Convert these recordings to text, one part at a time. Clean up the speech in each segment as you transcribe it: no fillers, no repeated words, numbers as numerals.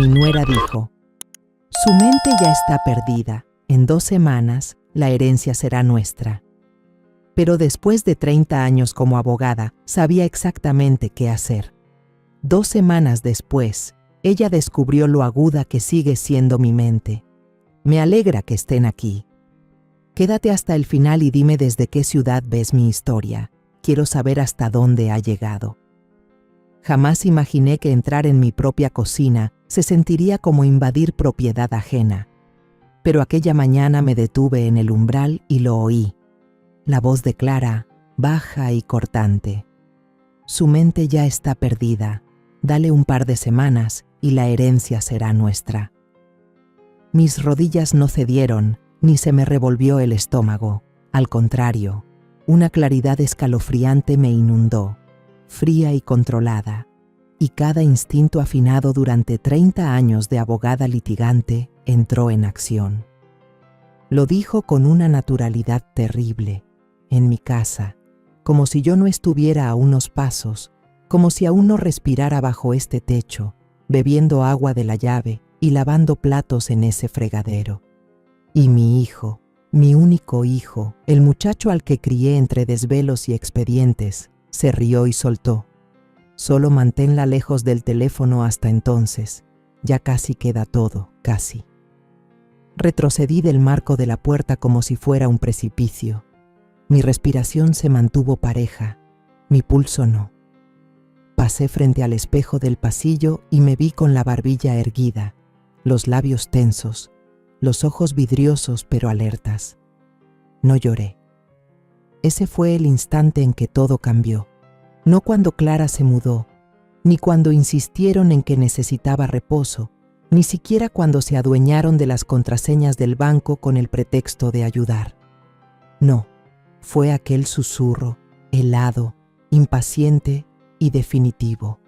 Mi nuera dijo: «Su mente ya está perdida. En 2 semanas, la herencia será nuestra». Pero después de 30 años como abogada, sabía exactamente qué hacer. 2 semanas después, ella descubrió lo aguda que sigue siendo mi mente. Me alegra que estén aquí. Quédate hasta el final y dime desde qué ciudad ves mi historia. Quiero saber hasta dónde ha llegado. Jamás imaginé que entrar en mi propia cocina se sentiría como invadir propiedad ajena. Pero aquella mañana me detuve en el umbral y lo oí. La voz de Clara, baja y cortante. Su mente ya está perdida. Dale un par de semanas y la herencia será nuestra. Mis rodillas no cedieron, ni se me revolvió el estómago. Al contrario, una claridad escalofriante me inundó, fría y controlada, y cada instinto afinado durante 30 años de abogada litigante entró en acción. Lo dijo con una naturalidad terrible, en mi casa, como si yo no estuviera a unos pasos, como si aún no respirara bajo este techo, bebiendo agua de la llave y lavando platos en ese fregadero. Y mi hijo, mi único hijo, el muchacho al que crié entre desvelos y expedientes, se rió y soltó: «Solo manténla lejos del teléfono hasta entonces. Ya casi queda todo, casi». Retrocedí del marco de la puerta como si fuera un precipicio. Mi respiración se mantuvo pareja, mi pulso no. Pasé frente al espejo del pasillo y me vi con la barbilla erguida, los labios tensos, los ojos vidriosos pero alertas. No lloré. Ese fue el instante en que todo cambió. No cuando Clara se mudó, ni cuando insistieron en que necesitaba reposo, ni siquiera cuando se adueñaron de las contraseñas del banco con el pretexto de ayudar. No, fue aquel susurro, helado, impaciente y definitivo.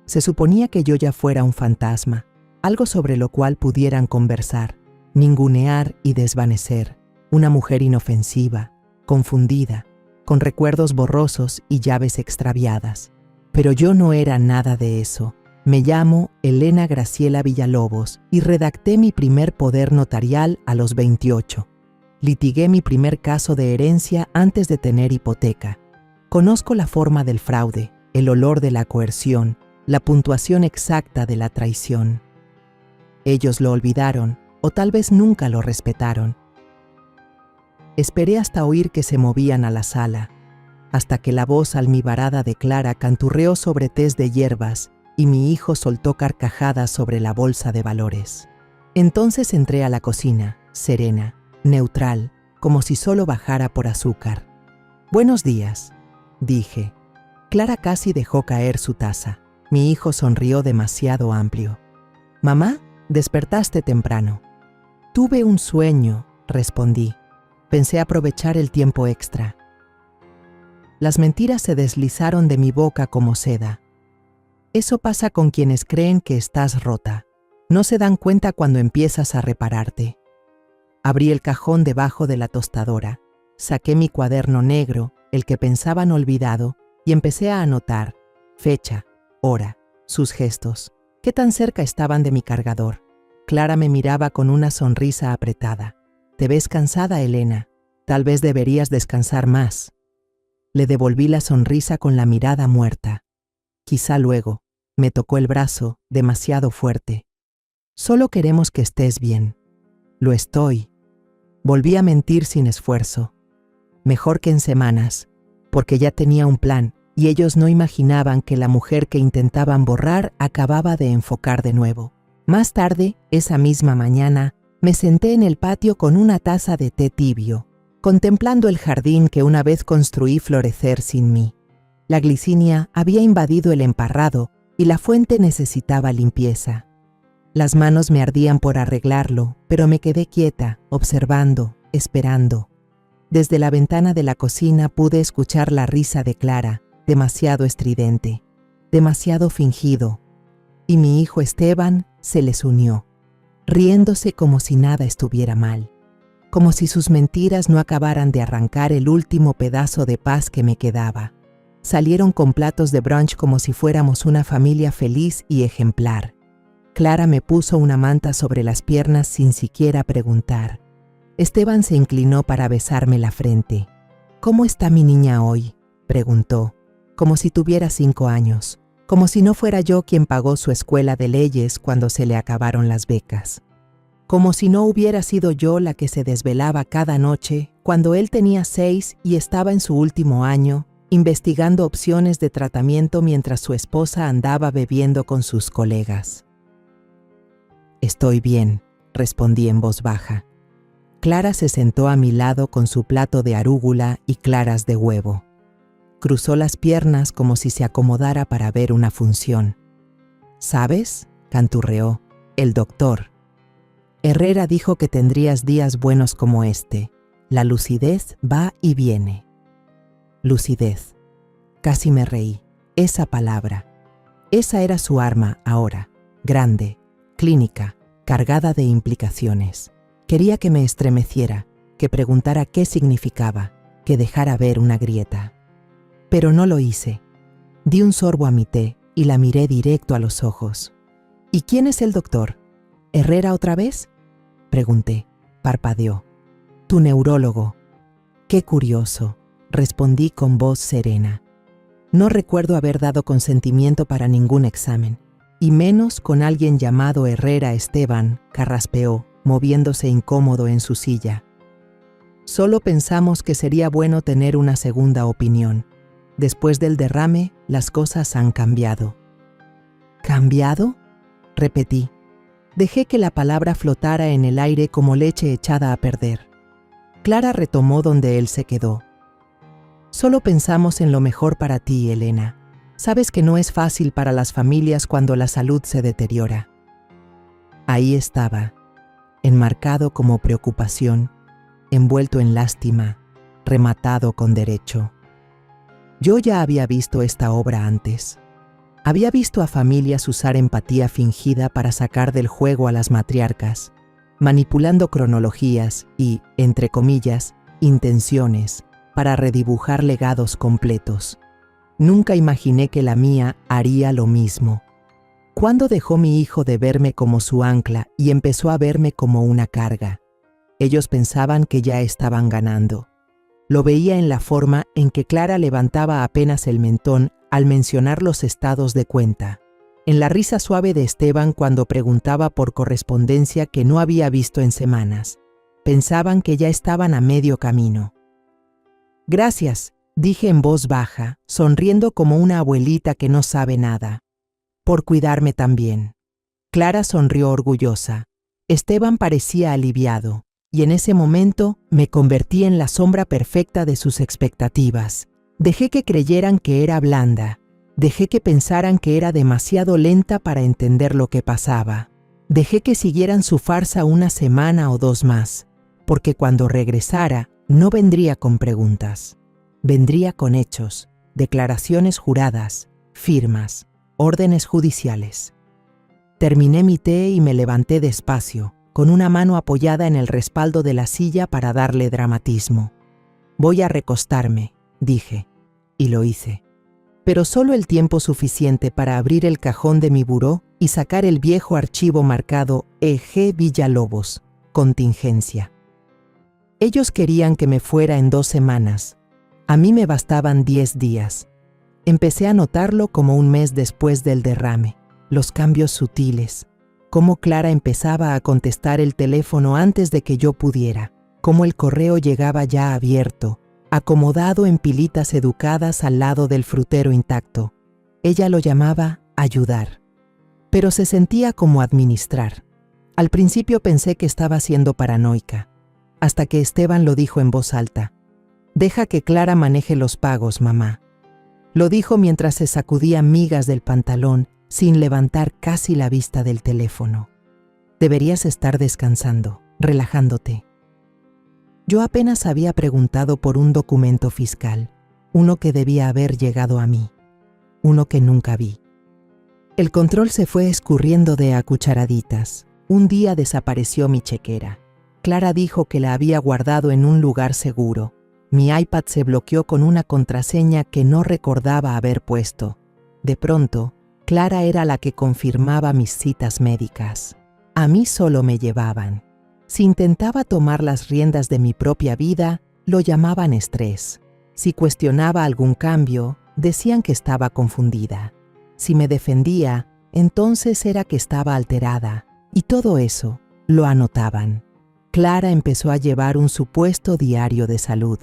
Se suponía que yo ya fuera un fantasma, algo sobre lo cual pudieran conversar, ningunear y desvanecer, una mujer inofensiva, confundida, con recuerdos borrosos y llaves extraviadas. Pero yo no era nada de eso. Me llamo Elena Graciela Villalobos y redacté mi primer poder notarial a los 28. Litigué mi primer caso de herencia antes de tener hipoteca. Conozco la forma del fraude, el olor de la coerción, la puntuación exacta de la traición. Ellos lo olvidaron, o tal vez nunca lo respetaron. Esperé hasta oír que se movían a la sala, hasta que la voz almibarada de Clara canturreó sobre tés de hierbas y mi hijo soltó carcajadas sobre la bolsa de valores. Entonces entré a la cocina, serena, neutral, como si solo bajara por azúcar. «Buenos días», dije. Clara casi dejó caer su taza. Mi hijo sonrió demasiado amplio. «Mamá, despertaste temprano». «Tuve un sueño», respondí. Pensé aprovechar el tiempo extra. Las mentiras se deslizaron de mi boca como seda. Eso pasa con quienes creen que estás rota. No se dan cuenta cuando empiezas a repararte. Abrí el cajón debajo de la tostadora, saqué mi cuaderno negro, el que pensaban olvidado, y empecé a anotar fecha, hora, sus gestos, qué tan cerca estaban de mi cargador. Clara me miraba con una sonrisa apretada. «Te ves cansada, Elena. Tal vez deberías descansar más». Le devolví la sonrisa con la mirada muerta. «Quizá luego». Me tocó el brazo, demasiado fuerte. «Solo queremos que estés bien». «Lo estoy». Volví a mentir sin esfuerzo. Mejor que en semanas, porque ya tenía un plan, y ellos no imaginaban que la mujer que intentaban borrar acababa de enfocar de nuevo. Más tarde, esa misma mañana, me senté en el patio con una taza de té tibio, contemplando el jardín que una vez construí florecer sin mí. La glicinia había invadido el emparrado y la fuente necesitaba limpieza. Las manos me ardían por arreglarlo, pero me quedé quieta, observando, esperando. Desde la ventana de la cocina pude escuchar la risa de Clara, demasiado estridente, demasiado fingido, y mi hijo Esteban se les unió, riéndose como si nada estuviera mal, como si sus mentiras no acabaran de arrancar el último pedazo de paz que me quedaba. Salieron con platos de brunch como si fuéramos una familia feliz y ejemplar. Clara me puso una manta sobre las piernas sin siquiera preguntar. Esteban se inclinó para besarme la frente. «¿Cómo está mi niña hoy?», preguntó, como si tuviera 5 años, como si no fuera yo quien pagó su escuela de leyes cuando se le acabaron las becas. Como si no hubiera sido yo la que se desvelaba cada noche cuando él tenía 6 y estaba en su último año, investigando opciones de tratamiento mientras su esposa andaba bebiendo con sus colegas. «Estoy bien», respondí en voz baja. Clara se sentó a mi lado con su plato de arúgula y claras de huevo. Cruzó las piernas como si se acomodara para ver una función. «¿Sabes?», canturreó, «el doctor. Herrera dijo que tendrías días buenos como este. La lucidez va y viene». Lucidez. Casi me reí. Esa palabra. Esa era su arma ahora, grande, clínica, cargada de implicaciones. Quería que me estremeciera, que preguntara qué significaba, que dejara ver una grieta. Pero no lo hice. Di un sorbo a mi té y la miré directo a los ojos. «¿Y quién es el doctor? ¿Herrera otra vez?», pregunté. Parpadeó. «Tu neurólogo». «Qué curioso», respondí con voz serena. No recuerdo haber dado consentimiento para ningún examen, y menos con alguien llamado Herrera. Esteban carraspeó, moviéndose incómodo en su silla. «Solo pensamos que sería bueno tener una segunda opinión. Después del derrame, las cosas han cambiado». «¿Cambiado?», repetí. Dejé que la palabra flotara en el aire como leche echada a perder. Clara retomó donde él se quedó. «Solo pensamos en lo mejor para ti, Elena. Sabes que no es fácil para las familias cuando la salud se deteriora». Ahí estaba, enmarcado como preocupación, envuelto en lástima, rematado con derecho. Yo ya había visto esta obra antes. Había visto a familias usar empatía fingida para sacar del juego a las matriarcas, manipulando cronologías y, entre comillas, intenciones para redibujar legados completos. Nunca imaginé que la mía haría lo mismo. ¿Cuándo dejó mi hijo de verme como su ancla y empezó a verme como una carga? Ellos pensaban que ya estaban ganando. Lo veía en la forma en que Clara levantaba apenas el mentón al mencionar los estados de cuenta, en la risa suave de Esteban cuando preguntaba por correspondencia que no había visto en semanas. Pensaban que ya estaban a medio camino. «Gracias», dije en voz baja, sonriendo como una abuelita que no sabe nada. «Por cuidarme también». Clara sonrió orgullosa. Esteban parecía aliviado, y en ese momento me convertí en la sombra perfecta de sus expectativas. Dejé que creyeran que era blanda. Dejé que pensaran que era demasiado lenta para entender lo que pasaba. Dejé que siguieran su farsa una semana o 2 más, porque cuando regresara no vendría con preguntas. Vendría con hechos, declaraciones juradas, firmas, órdenes judiciales. Terminé mi té y me levanté despacio, con una mano apoyada en el respaldo de la silla para darle dramatismo. «Voy a recostarme», dije, y lo hice. Pero solo el tiempo suficiente para abrir el cajón de mi buró y sacar el viejo archivo marcado E.G. Villalobos, contingencia. Ellos querían que me fuera en 2 semanas. A mí me bastaban 10 días. Empecé a notarlo como un mes después del derrame, los cambios sutiles, cómo Clara empezaba a contestar el teléfono antes de que yo pudiera, cómo el correo llegaba ya abierto, acomodado en pilitas educadas al lado del frutero intacto. Ella lo llamaba ayudar, pero se sentía como administrar. Al principio pensé que estaba siendo paranoica, hasta que Esteban lo dijo en voz alta. «Deja que Clara maneje los pagos, mamá». Lo dijo mientras se sacudía migas del pantalón sin levantar casi la vista del teléfono. «Deberías estar descansando, relajándote». Yo apenas había preguntado por un documento fiscal, uno que debía haber llegado a mí, uno que nunca vi. El control se fue escurriendo de a cucharaditas. Un día desapareció mi chequera. Clara dijo que la había guardado en un lugar seguro. Mi iPad se bloqueó con una contraseña que no recordaba haber puesto. De pronto, Clara era la que confirmaba mis citas médicas. A mí solo me llevaban. Si intentaba tomar las riendas de mi propia vida, lo llamaban estrés. Si cuestionaba algún cambio, decían que estaba confundida. Si me defendía, entonces era que estaba alterada. Y todo eso lo anotaban. Clara empezó a llevar un supuesto diario de salud.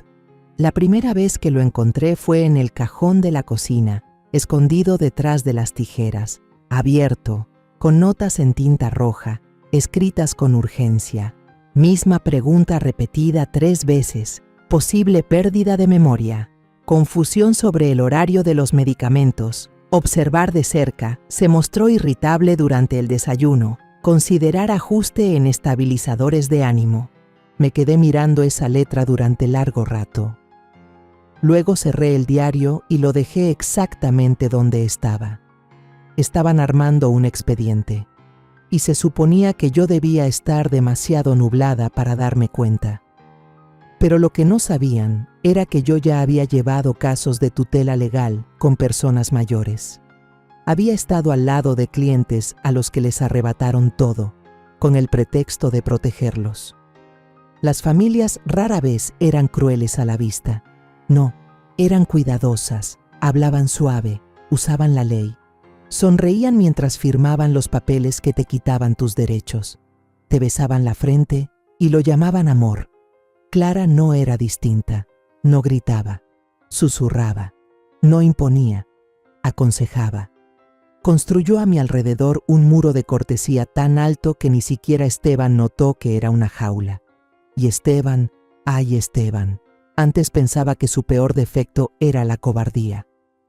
La primera vez que lo encontré fue en el cajón de la cocina, escondido detrás de las tijeras, abierto, con notas en tinta roja, escritas con urgencia. Misma pregunta repetida 3 veces, posible pérdida de memoria, confusión sobre el horario de los medicamentos, observar de cerca, se mostró irritable durante el desayuno, considerar ajuste en estabilizadores de ánimo. Me quedé mirando esa letra durante largo rato. Luego cerré el diario y lo dejé exactamente donde estaba. Estaban armando un expediente, y se suponía que yo debía estar demasiado nublada para darme cuenta. Pero lo que no sabían era que yo ya había llevado casos de tutela legal con personas mayores. Había estado al lado de clientes a los que les arrebataron todo, con el pretexto de protegerlos. Las familias rara vez eran crueles a la vista. No, eran cuidadosas, hablaban suave, usaban la ley. Sonreían mientras firmaban los papeles que te quitaban tus derechos. Te besaban la frente y lo llamaban amor. Clara no era distinta, no gritaba, susurraba, no imponía, aconsejaba. Construyó a mi alrededor un muro de cortesía tan alto que ni siquiera Esteban notó que era una jaula. Y Esteban, ay Esteban, antes pensaba que su peor defecto era la cobardía,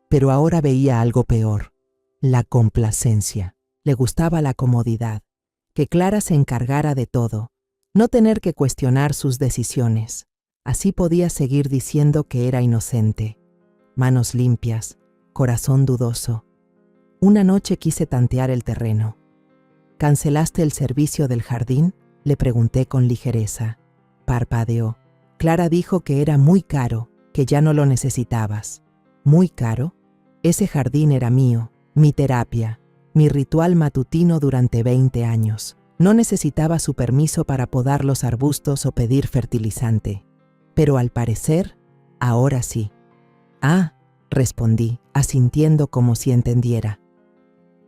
pero ahora veía algo peor, la complacencia. Le gustaba la comodidad, que Clara se encargara de todo, no tener que cuestionar sus decisiones. Así podía seguir diciendo que era inocente. Manos limpias, corazón dudoso. Una noche quise tantear el terreno. ¿Cancelaste el servicio del jardín?, le pregunté con ligereza. Parpadeó. Clara dijo que era muy caro, que ya no lo necesitabas. ¿Muy caro? Ese jardín era mío, mi terapia, mi ritual matutino durante 20 años. No necesitaba su permiso para podar los arbustos o pedir fertilizante. Pero al parecer, ahora sí. Ah, respondí, asintiendo como si entendiera.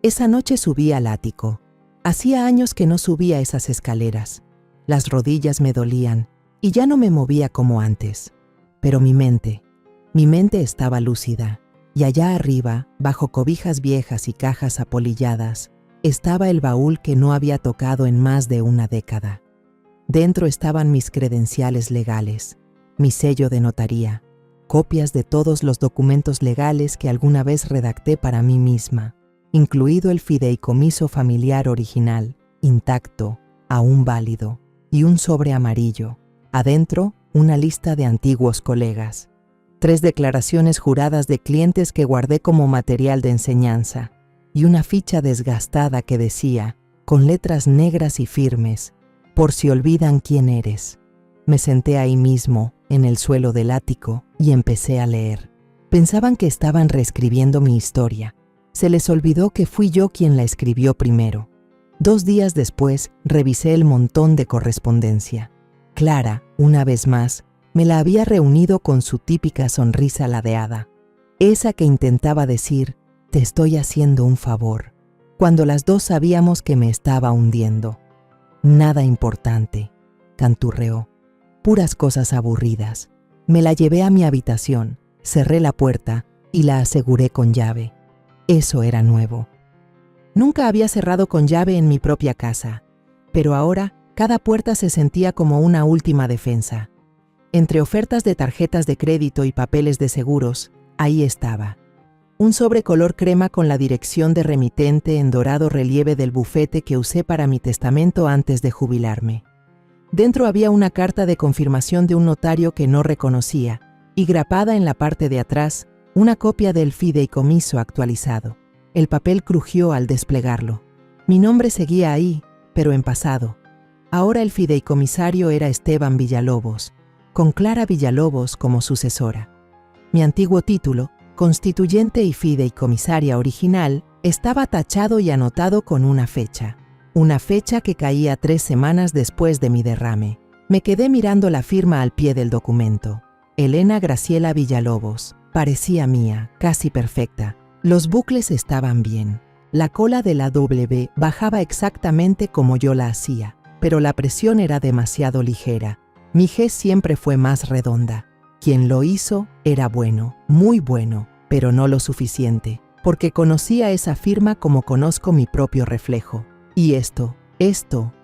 Esa noche subí al ático. Hacía años que no subía esas escaleras. Las rodillas me dolían y ya no me movía como antes. Pero mi mente estaba lúcida. Y allá arriba, bajo cobijas viejas y cajas apolilladas, estaba el baúl que no había tocado en más de una década. Dentro estaban mis credenciales legales, mi sello de notaría, copias de todos los documentos legales que alguna vez redacté para mí misma, incluido el fideicomiso familiar original, intacto, aún válido, y un sobre amarillo. Adentro, una lista de antiguos colegas. 3 declaraciones juradas de clientes que guardé como material de enseñanza, y una ficha desgastada que decía, con letras negras y firmes, por si olvidan quién eres. Me senté ahí mismo, en el suelo del ático, y empecé a leer. Pensaban que estaban reescribiendo mi historia. Se les olvidó que fui yo quien la escribió primero. 2 días después, revisé el montón de correspondencia. Clara, una vez más, me la había reunido con su típica sonrisa ladeada. Esa que intentaba decir, te estoy haciendo un favor, cuando las dos sabíamos que me estaba hundiendo. Nada importante, canturreó. Puras cosas aburridas. Me la llevé a mi habitación, cerré la puerta y la aseguré con llave. Eso era nuevo. Nunca había cerrado con llave en mi propia casa, pero ahora cada puerta se sentía como una última defensa. Entre ofertas de tarjetas de crédito y papeles de seguros, ahí estaba. Un sobre color crema con la dirección de remitente en dorado relieve del bufete que usé para mi testamento antes de jubilarme. Dentro había una carta de confirmación de un notario que no reconocía y grapada en la parte de atrás, una copia del fideicomiso actualizado. El papel crujió al desplegarlo. Mi nombre seguía ahí, pero en pasado. Ahora el fideicomisario era Esteban Villalobos, con Clara Villalobos como sucesora. Mi antiguo título, constituyente y fideicomisaria original estaba tachado y anotado con una fecha que caía 3 semanas después de mi derrame. Me quedé mirando la firma al pie del documento. Elena Graciela Villalobos. Parecía mía, casi perfecta. Los bucles estaban bien. La cola de la W bajaba exactamente como yo la hacía, pero la presión era demasiado ligera. Mi G siempre fue más redonda. Quien lo hizo era bueno, muy bueno, pero no lo suficiente, porque conocía esa firma como conozco mi propio reflejo. Y esto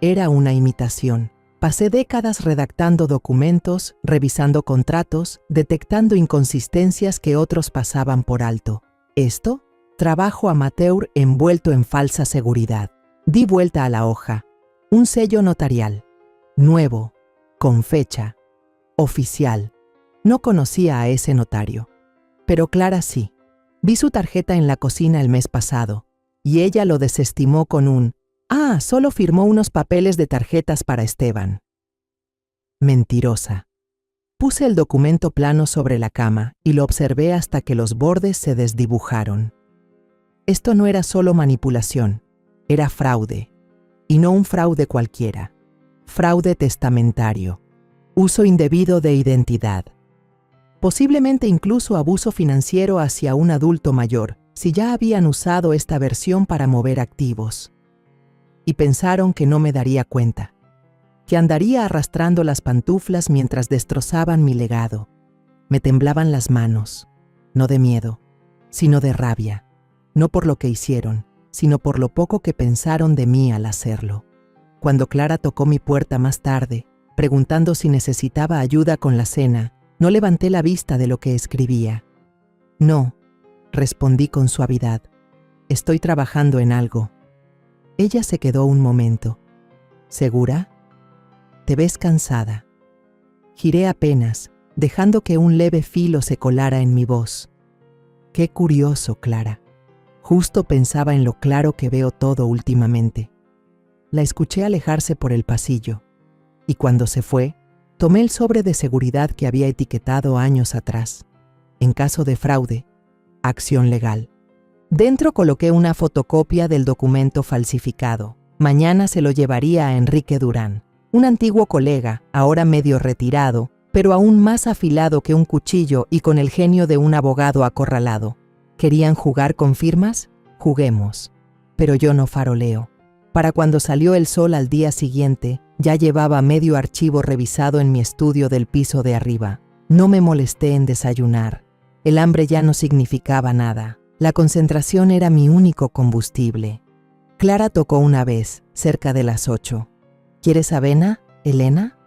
era una imitación. Pasé décadas redactando documentos, revisando contratos, detectando inconsistencias que otros pasaban por alto. Esto, trabajo amateur envuelto en falsa seguridad. Di vuelta a la hoja. Un sello notarial. Nuevo, con fecha, oficial. No conocía a ese notario. Pero Clara sí. Vi su tarjeta en la cocina el mes pasado, y ella lo desestimó con un solo firmó unos papeles de tarjetas para Esteban. Mentirosa. Puse el documento plano sobre la cama y lo observé hasta que los bordes se desdibujaron. Esto no era solo manipulación, era fraude. Y no un fraude cualquiera. Fraude testamentario. Uso indebido de identidad. Posiblemente incluso abuso financiero hacia un adulto mayor, si ya habían usado esta versión para mover activos. Y pensaron que no me daría cuenta, que andaría arrastrando las pantuflas mientras destrozaban mi legado. Me temblaban las manos, no de miedo, sino de rabia, no por lo que hicieron, sino por lo poco que pensaron de mí al hacerlo. Cuando Clara tocó mi puerta más tarde, preguntando si necesitaba ayuda con la cena, no levanté la vista de lo que escribía. No, respondí con suavidad. Estoy trabajando en algo. Ella se quedó un momento. ¿Segura? Te ves cansada. Giré apenas, dejando que un leve filo se colara en mi voz. Qué curioso, Clara. Justo pensaba en lo claro que veo todo últimamente. La escuché alejarse por el pasillo, y cuando se fue, tomé el sobre de seguridad que había etiquetado años atrás. En caso de fraude, acción legal. Dentro coloqué una fotocopia del documento falsificado. Mañana se lo llevaría a Enrique Durán, un antiguo colega, ahora medio retirado, pero aún más afilado que un cuchillo y con el genio de un abogado acorralado. ¿Querían jugar con firmas? Juguemos. Pero yo no faroleo. Para cuando salió el sol al día siguiente, ya llevaba medio archivo revisado en mi estudio del piso de arriba. No me molesté en desayunar. El hambre ya no significaba nada. La concentración era mi único combustible. Clara tocó una vez, cerca de las 8. ¿Quieres avena, Elena?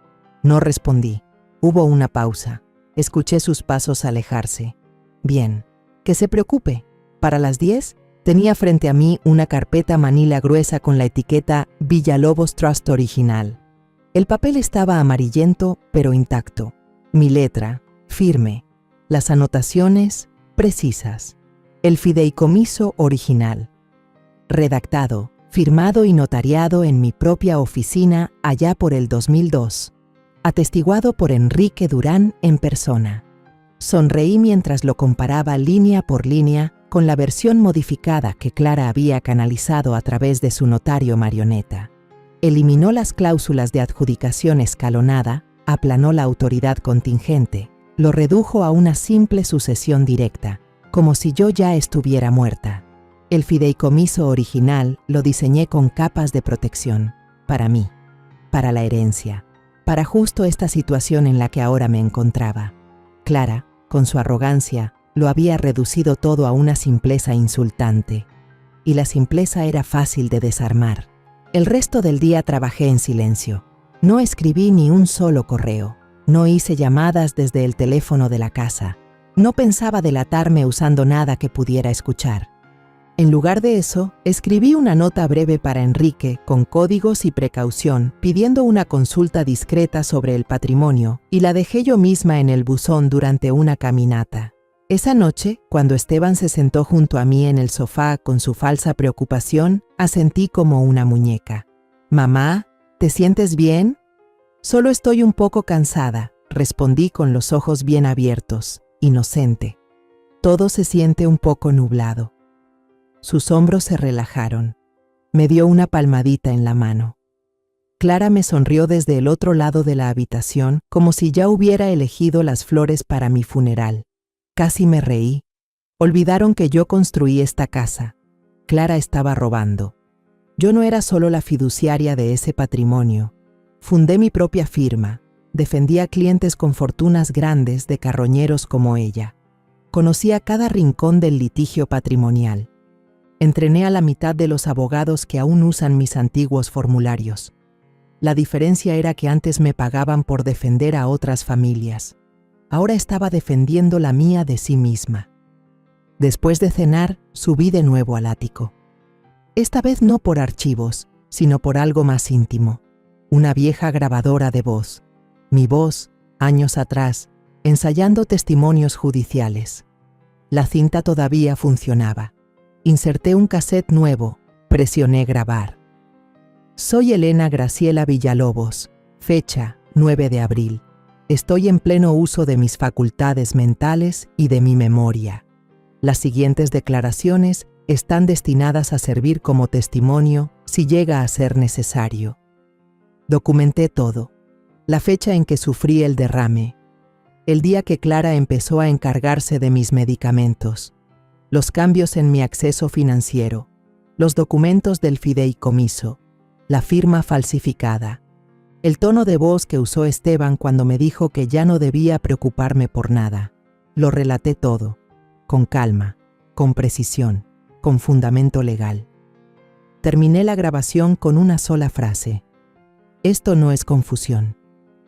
No respondí. Hubo una pausa. Escuché sus pasos alejarse. Bien, que se preocupe. Para las 10, tenía frente a mí una carpeta manila gruesa con la etiqueta Villalobos Trust Original. El papel estaba amarillento, pero intacto. Mi letra, firme. Las anotaciones, precisas. El fideicomiso original. Redactado, firmado y notariado en mi propia oficina allá por el 2002. Atestiguado por Enrique Durán en persona. Sonreí mientras lo comparaba línea por línea con la versión modificada que Clara había canalizado a través de su notario marioneta. Eliminó las cláusulas de adjudicación escalonada, aplanó la autoridad contingente, lo redujo a una simple sucesión directa, como si yo ya estuviera muerta. El fideicomiso original lo diseñé con capas de protección, para mí, para la herencia, para justo esta situación en la que ahora me encontraba. Clara, con su arrogancia, lo había reducido todo a una simpleza insultante. Y la simpleza era fácil de desarmar. El resto del día trabajé en silencio. No escribí ni un solo correo. No hice llamadas desde el teléfono de la casa. No pensaba delatarme usando nada que pudiera escuchar. En lugar de eso, escribí una nota breve para Enrique, con códigos y precaución, pidiendo una consulta discreta sobre el patrimonio, y la dejé yo misma en el buzón durante una caminata. Esa noche, cuando Esteban se sentó junto a mí en el sofá con su falsa preocupación, asentí como una muñeca. «Mamá, ¿te sientes bien?» «Solo estoy un poco cansada», respondí con los ojos bien abiertos, inocente. Todo se siente un poco nublado. Sus hombros se relajaron. Me dio una palmadita en la mano. Clara me sonrió desde el otro lado de la habitación, como si ya hubiera elegido las flores para mi funeral. Casi me reí. Olvidaron que yo construí esta casa. Clara estaba robando. Yo no era solo la fiduciaria de ese patrimonio. Fundé mi propia firma. Defendía a clientes con fortunas grandes de carroñeros como ella. Conocía cada rincón del litigio patrimonial. Entrené a la mitad de los abogados que aún usan mis antiguos formularios. La diferencia era que antes me pagaban por defender a otras familias. Ahora estaba defendiendo la mía de sí misma. Después de cenar, subí de nuevo al ático. Esta vez no por archivos, sino por algo más íntimo. Una vieja grabadora de voz. Mi voz, años atrás, ensayando testimonios judiciales. La cinta todavía funcionaba. Inserté un cassette nuevo, presioné grabar. Soy Elena Graciela Villalobos, fecha 9 de abril. Estoy en pleno uso de mis facultades mentales y de mi memoria. Las siguientes declaraciones están destinadas a servir como testimonio si llega a ser necesario. Documenté todo. La fecha en que sufrí el derrame. El día que Clara empezó a encargarse de mis medicamentos. Los cambios en mi acceso financiero. Los documentos del fideicomiso. La firma falsificada. El tono de voz que usó Esteban cuando me dijo que ya no debía preocuparme por nada. Lo relaté todo, con calma, con precisión, con fundamento legal. Terminé la grabación con una sola frase. Esto no es confusión.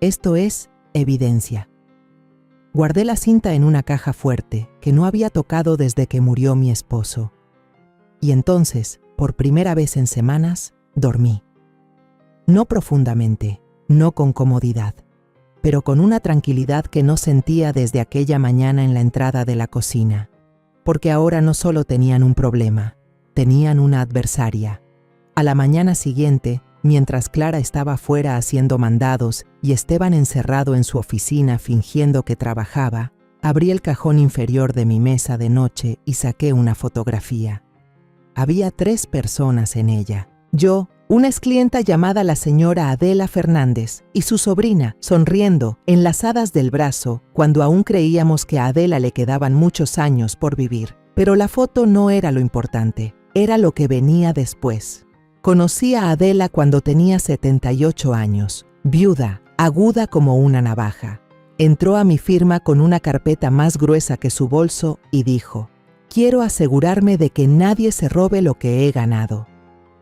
Esto es evidencia. Guardé la cinta en una caja fuerte que no había tocado desde que murió mi esposo. Y entonces, por primera vez en semanas, dormí. No profundamente, no con comodidad, pero con una tranquilidad que no sentía desde aquella mañana en la entrada de la cocina. Porque ahora no solo tenían un problema, tenían una adversaria. A la mañana siguiente, mientras Clara estaba fuera haciendo mandados y Esteban encerrado en su oficina fingiendo que trabajaba, abrí el cajón inferior de mi mesa de noche y saqué una fotografía. Había 3 personas en ella. Yo, una exclienta llamada la señora Adela Fernández y su sobrina, sonriendo, enlazadas del brazo, cuando aún creíamos que a Adela le quedaban muchos años por vivir. Pero la foto no era lo importante, era lo que venía después. Conocí a Adela cuando tenía 78 años, viuda, aguda como una navaja. Entró a mi firma con una carpeta más gruesa que su bolso y dijo: «Quiero asegurarme de que nadie se robe lo que he ganado».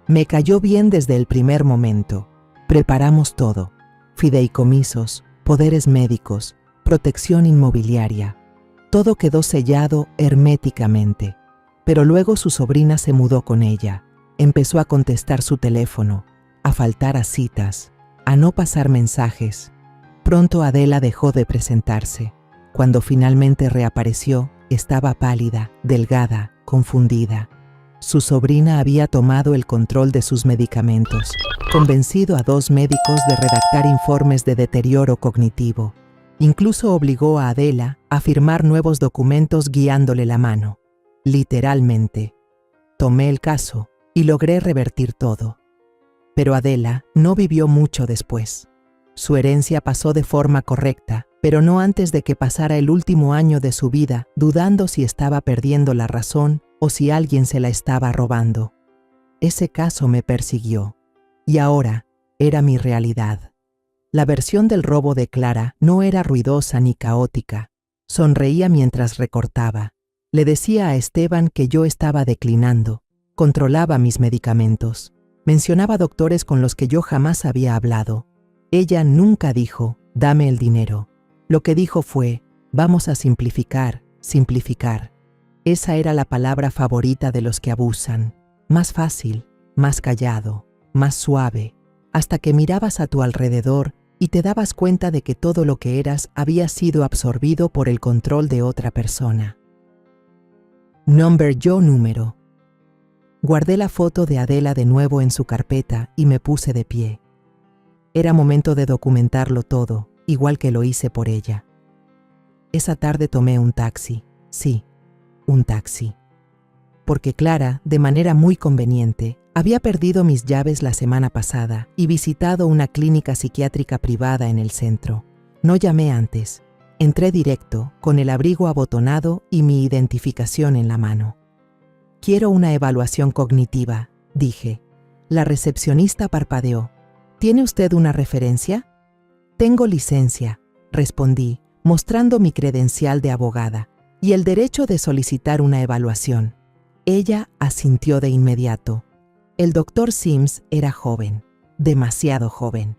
Me cayó bien desde el primer momento. Preparamos todo: fideicomisos, poderes médicos, protección inmobiliaria. Todo quedó sellado herméticamente. Pero luego su sobrina se mudó con ella. Empezó a contestar su teléfono, a faltar a citas, a no pasar mensajes. Pronto Adela dejó de presentarse. Cuando finalmente reapareció, estaba pálida, delgada, confundida. Su sobrina había tomado el control de sus medicamentos, convencido a 2 médicos de redactar informes de deterioro cognitivo. Incluso obligó a Adela a firmar nuevos documentos guiándole la mano. Literalmente. Tomé el caso y logré revertir todo. Pero Adela no vivió mucho después. Su herencia pasó de forma correcta, pero no antes de que pasara el último año de su vida dudando si estaba perdiendo la razón o si alguien se la estaba robando. Ese caso me persiguió, y ahora era mi realidad. La versión del robo de Clara no era ruidosa ni caótica. Sonreía mientras recortaba. Le decía a Esteban que yo estaba declinando. Controlaba mis medicamentos. Mencionaba doctores con los que yo jamás había hablado. Ella nunca dijo: «Dame el dinero». Lo que dijo fue: «Vamos a simplificar, simplificar». Esa era la palabra favorita de los que abusan. Más fácil, más callado, más suave, hasta que mirabas a tu alrededor y te dabas cuenta de que todo lo que eras había sido absorbido por el control de otra persona. Número. Guardé la foto de Adela de nuevo en su carpeta y me puse de pie. Era momento de documentarlo todo, igual que lo hice por ella. Esa tarde tomé un taxi, sí, un taxi. Porque Clara, de manera muy conveniente, había perdido mis llaves la semana pasada y visitado una clínica psiquiátrica privada en el centro. No llamé antes. Entré directo, con el abrigo abotonado y mi identificación en la mano. «Quiero una evaluación cognitiva», dije. La recepcionista parpadeó. «¿Tiene usted una referencia?» «Tengo licencia», respondí, mostrando mi credencial de abogada, «y el derecho de solicitar una evaluación». Ella asintió de inmediato. El doctor Sims era joven, demasiado joven,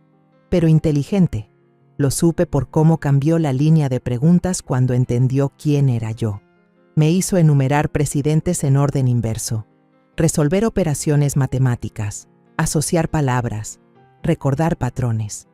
pero inteligente. Lo supe por cómo cambió la línea de preguntas cuando entendió quién era yo. Me hizo enumerar precedentes en orden inverso, resolver operaciones matemáticas, asociar palabras, recordar patrones.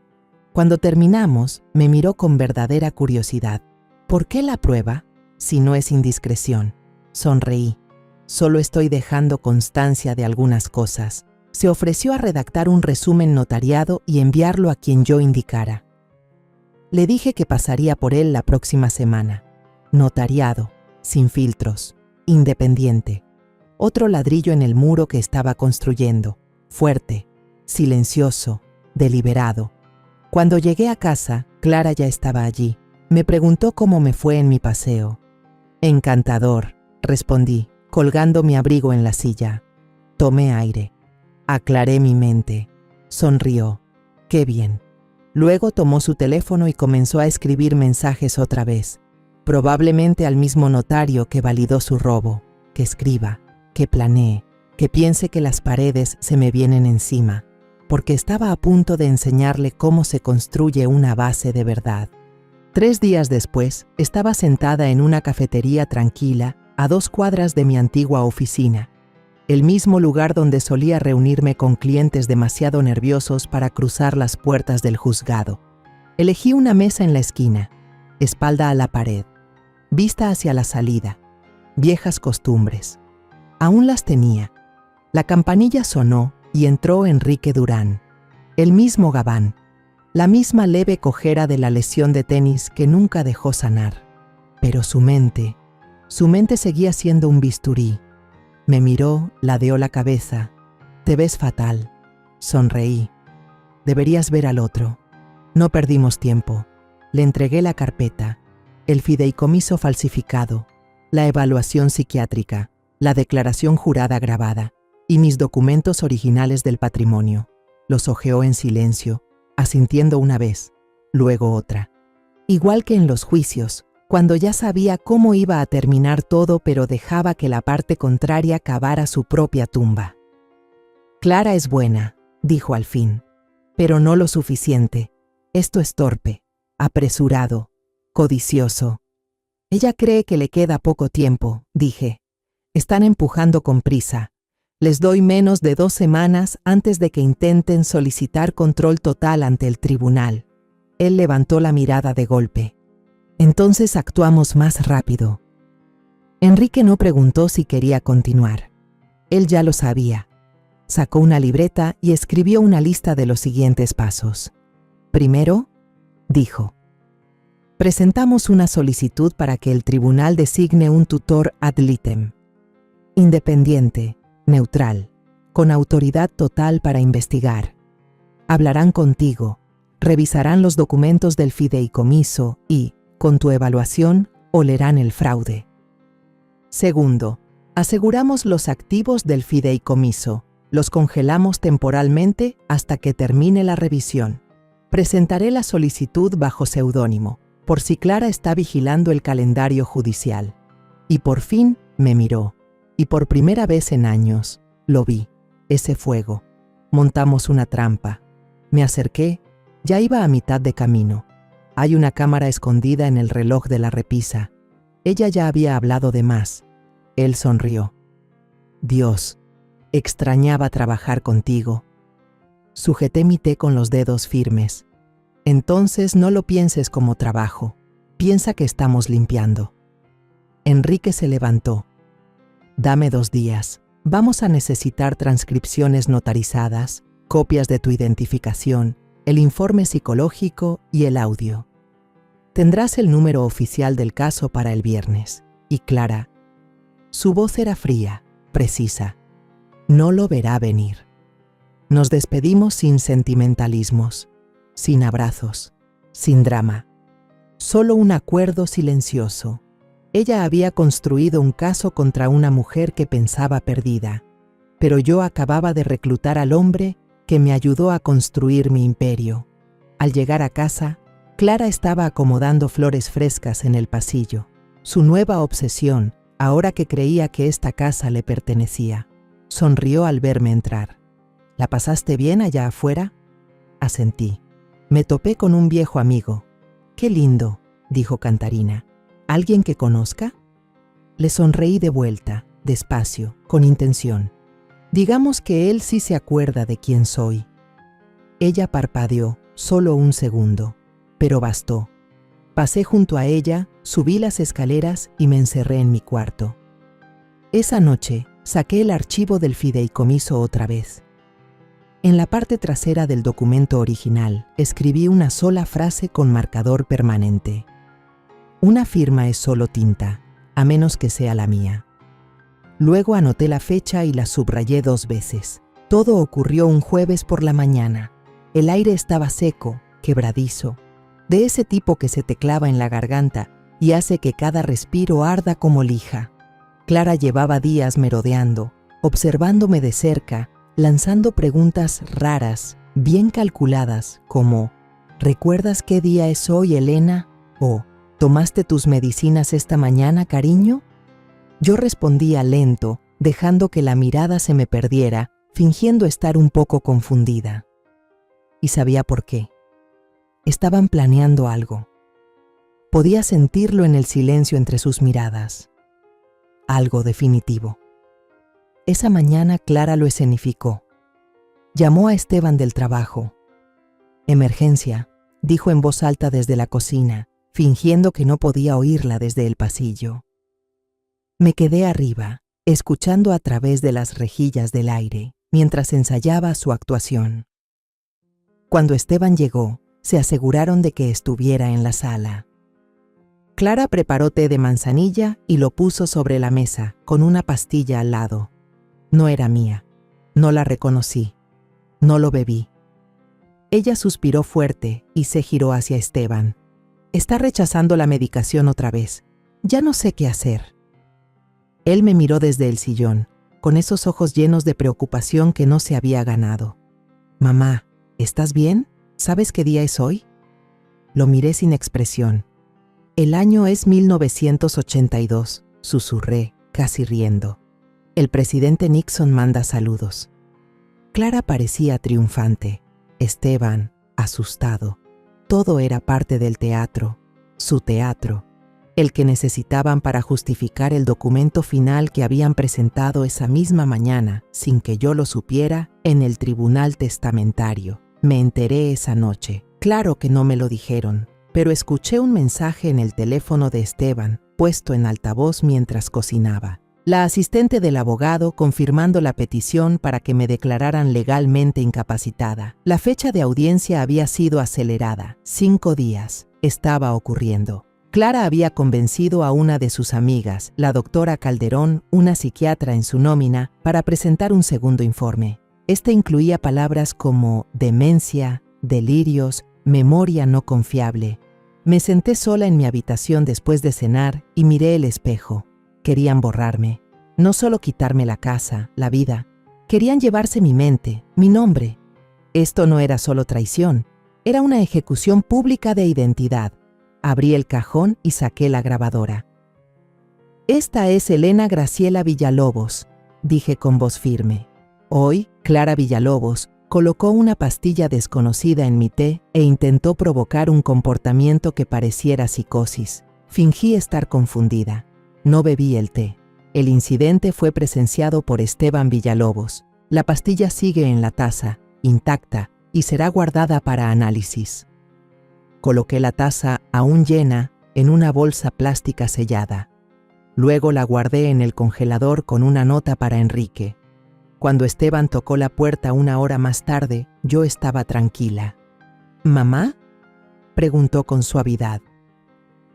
Cuando terminamos, me miró con verdadera curiosidad. «¿Por qué la prueba, si no es indiscreción?» Sonreí. «Solo estoy dejando constancia de algunas cosas». Se ofreció a redactar un resumen notariado y enviarlo a quien yo indicara. Le dije que pasaría por él la próxima semana. Notariado, sin filtros, independiente. Otro ladrillo en el muro que estaba construyendo, fuerte, silencioso, deliberado. Cuando llegué a casa, Clara ya estaba allí. Me preguntó cómo me fue en mi paseo. «Encantador», respondí, colgando mi abrigo en la silla. Tomé aire. Aclaré mi mente. Sonrió. «Qué bien». Luego tomó su teléfono y comenzó a escribir mensajes otra vez, probablemente al mismo notario que validó su robo. Que escriba, que planee, que piense que las paredes se me vienen encima, porque estaba a punto de enseñarle cómo se construye una base de verdad. 3 días después, estaba sentada en una cafetería tranquila a 2 cuadras de mi antigua oficina, el mismo lugar donde solía reunirme con clientes demasiado nerviosos para cruzar las puertas del juzgado. Elegí una mesa en la esquina, espalda a la pared, vista hacia la salida. Viejas costumbres. Aún las tenía. La campanilla sonó y entró Enrique Durán. El mismo gabán, la misma leve cojera de la lesión de tenis que nunca dejó sanar. Pero su mente seguía siendo un bisturí. Me miró, ladeó la cabeza. «Te ves fatal». Sonreí. «Deberías ver al otro». No perdimos tiempo. Le entregué la carpeta, el fideicomiso falsificado, la evaluación psiquiátrica, la declaración jurada grabada y mis documentos originales del patrimonio. Los hojeó en silencio, asintiendo una vez, luego otra. Igual que en los juicios, cuando ya sabía cómo iba a terminar todo, pero dejaba que la parte contraria cavara su propia tumba. «Clara es buena», dijo al fin, «pero no lo suficiente. Esto es torpe, apresurado, codicioso». «Ella cree que le queda poco tiempo», dije. «Están empujando con prisa. Les doy menos de 2 semanas antes de que intenten solicitar control total ante el tribunal». Él levantó la mirada de golpe. «Entonces actuamos más rápido». Enrique no preguntó si quería continuar. Él ya lo sabía. Sacó una libreta y escribió una lista de los siguientes pasos. «Primero», dijo, «presentamos una solicitud para que el tribunal designe un tutor ad litem, independiente, neutral, con autoridad total para investigar. Hablarán contigo, revisarán los documentos del fideicomiso y, con tu evaluación, olerán el fraude. Segundo, aseguramos los activos del fideicomiso, los congelamos temporalmente hasta que termine la revisión. Presentaré la solicitud bajo seudónimo, por si Clara está vigilando el calendario judicial». Y por fin me miró, y por primera vez en años, lo vi, ese fuego. Montamos una trampa. Me acerqué, ya iba a mitad de camino. Hay una cámara escondida en el reloj de la repisa. Ella ya había hablado de más. Él sonrió. «Dios, extrañaba trabajar contigo». Sujeté mi té con los dedos firmes. «Entonces no lo pienses como trabajo. Piensa que estamos limpiando». Enrique se levantó. «Dame 2 días. Vamos a necesitar transcripciones notarizadas, copias de tu identificación, el informe psicológico y el audio. Tendrás el número oficial del caso para el viernes. Y Clara, Su voz era fría, precisa. No lo verá venir. Nos despedimos sin sentimentalismos, sin abrazos, sin drama. Solo un acuerdo silencioso. Ella había construido un caso contra una mujer que pensaba perdida, pero yo acababa de reclutar al hombre que me ayudó a construir mi imperio. Al llegar a casa, Clara estaba acomodando flores frescas en el pasillo. Su nueva obsesión, ahora que creía que esta casa le pertenecía. Sonrió al verme entrar. ¿La pasaste bien allá afuera? Asentí. Me topé con un viejo amigo. «Qué lindo», dijo Cantarina. «¿Alguien que conozca?» Le sonreí de vuelta, despacio, con intención. Digamos que él sí se acuerda de quién soy. Ella parpadeó, solo un segundo, pero bastó. Pasé junto a ella, subí las escaleras y me encerré en mi cuarto. Esa noche saqué el archivo del fideicomiso otra vez. En la parte trasera del documento original escribí una sola frase con marcador permanente. Una firma es solo tinta, a menos que sea la mía. Luego anoté la fecha y la subrayé 2 veces. Todo ocurrió un jueves por la mañana. El aire estaba seco, quebradizo, de ese tipo que se te clava en la garganta y hace que cada respiro arda como lija. Clara llevaba días merodeando, observándome de cerca, lanzando preguntas raras, bien calculadas, como «¿Recuerdas qué día es hoy, Elena?» o «¿Tomaste tus medicinas esta mañana, cariño?» Yo respondía lento, dejando que la mirada se me perdiera, fingiendo estar un poco confundida. Y sabía por qué. Estaban planeando algo. Podía sentirlo en el silencio entre sus miradas. Algo definitivo. Esa mañana Clara lo escenificó. Llamó a Esteban del trabajo. «Emergencia», dijo en voz alta desde la cocina, fingiendo que no podía oírla desde el pasillo. Me quedé arriba, escuchando a través de las rejillas del aire, mientras ensayaba su actuación. Cuando Esteban llegó, se aseguraron de que estuviera en la sala. Clara preparó té de manzanilla y lo puso sobre la mesa, con una pastilla al lado. No era mía. No la reconocí. No lo bebí. Ella suspiró fuerte y se giró hacia Esteban. «Está rechazando la medicación otra vez. Ya no sé qué hacer». Él me miró desde el sillón, con esos ojos llenos de preocupación que no se había ganado. «Mamá, ¿estás bien? ¿Sabes qué día es hoy?» Lo miré sin expresión. «El año es 1982», susurré, casi riendo. «El presidente Nixon manda saludos». Clara parecía triunfante. Esteban, asustado. Todo era parte del teatro, su teatro, el que necesitaban para justificar el documento final que habían presentado esa misma mañana, sin que yo lo supiera, en el tribunal testamentario. Me enteré esa noche. Claro que no me lo dijeron, pero escuché un mensaje en el teléfono de Esteban, puesto en altavoz mientras cocinaba. La asistente del abogado confirmando la petición para que me declararan legalmente incapacitada. La fecha de audiencia había sido acelerada. 5 días. Estaba ocurriendo. Clara había convencido a una de sus amigas, la doctora Calderón, una psiquiatra en su nómina, para presentar un segundo informe. Este incluía palabras como demencia, delirios, memoria no confiable. Me senté sola en mi habitación después de cenar y miré el espejo. Querían borrarme, no solo quitarme la casa, la vida, querían llevarse mi mente, mi nombre. Esto no era solo traición, era una ejecución pública de identidad. Abrí el cajón y saqué la grabadora. «Esta es Elena Graciela Villalobos», dije con voz firme. Hoy, Clara Villalobos colocó una pastilla desconocida en mi té e intentó provocar un comportamiento que pareciera psicosis. Fingí estar confundida. No bebí el té. El incidente fue presenciado por Esteban Villalobos. La pastilla sigue en la taza, intacta, y será guardada para análisis. Coloqué la taza, aún llena, en una bolsa plástica sellada. Luego la guardé en el congelador con una nota para Enrique. Cuando Esteban tocó la puerta 1 hora más tarde, yo estaba tranquila. «¿Mamá?», preguntó con suavidad.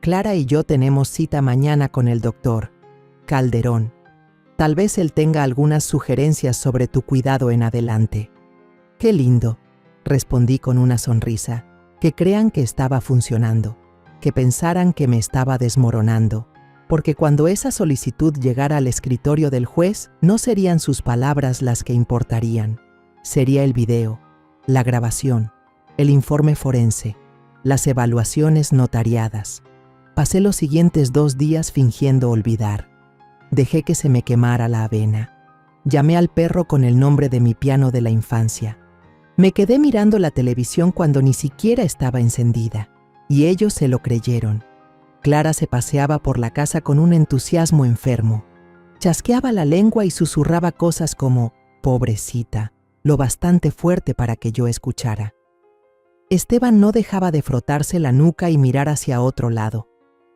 «Clara y yo tenemos cita mañana con el doctor Calderón. Tal vez él tenga algunas sugerencias sobre tu cuidado en adelante. Qué lindo, respondí con una sonrisa. Que crean que estaba funcionando, que pensaran que me estaba desmoronando, porque cuando esa solicitud llegara al escritorio del juez, no serían sus palabras las que importarían. Sería el video, la grabación, el informe forense, las evaluaciones notariadas. Pasé los siguientes 2 días fingiendo olvidar. Dejé que se me quemara la avena. Llamé al perro con el nombre de mi piano de la infancia. Me quedé mirando la televisión cuando ni siquiera estaba encendida, y ellos se lo creyeron. Clara se paseaba por la casa con un entusiasmo enfermo. Chasqueaba la lengua y susurraba cosas como «pobrecita», lo bastante fuerte para que yo escuchara. Esteban no dejaba de frotarse la nuca y mirar hacia otro lado.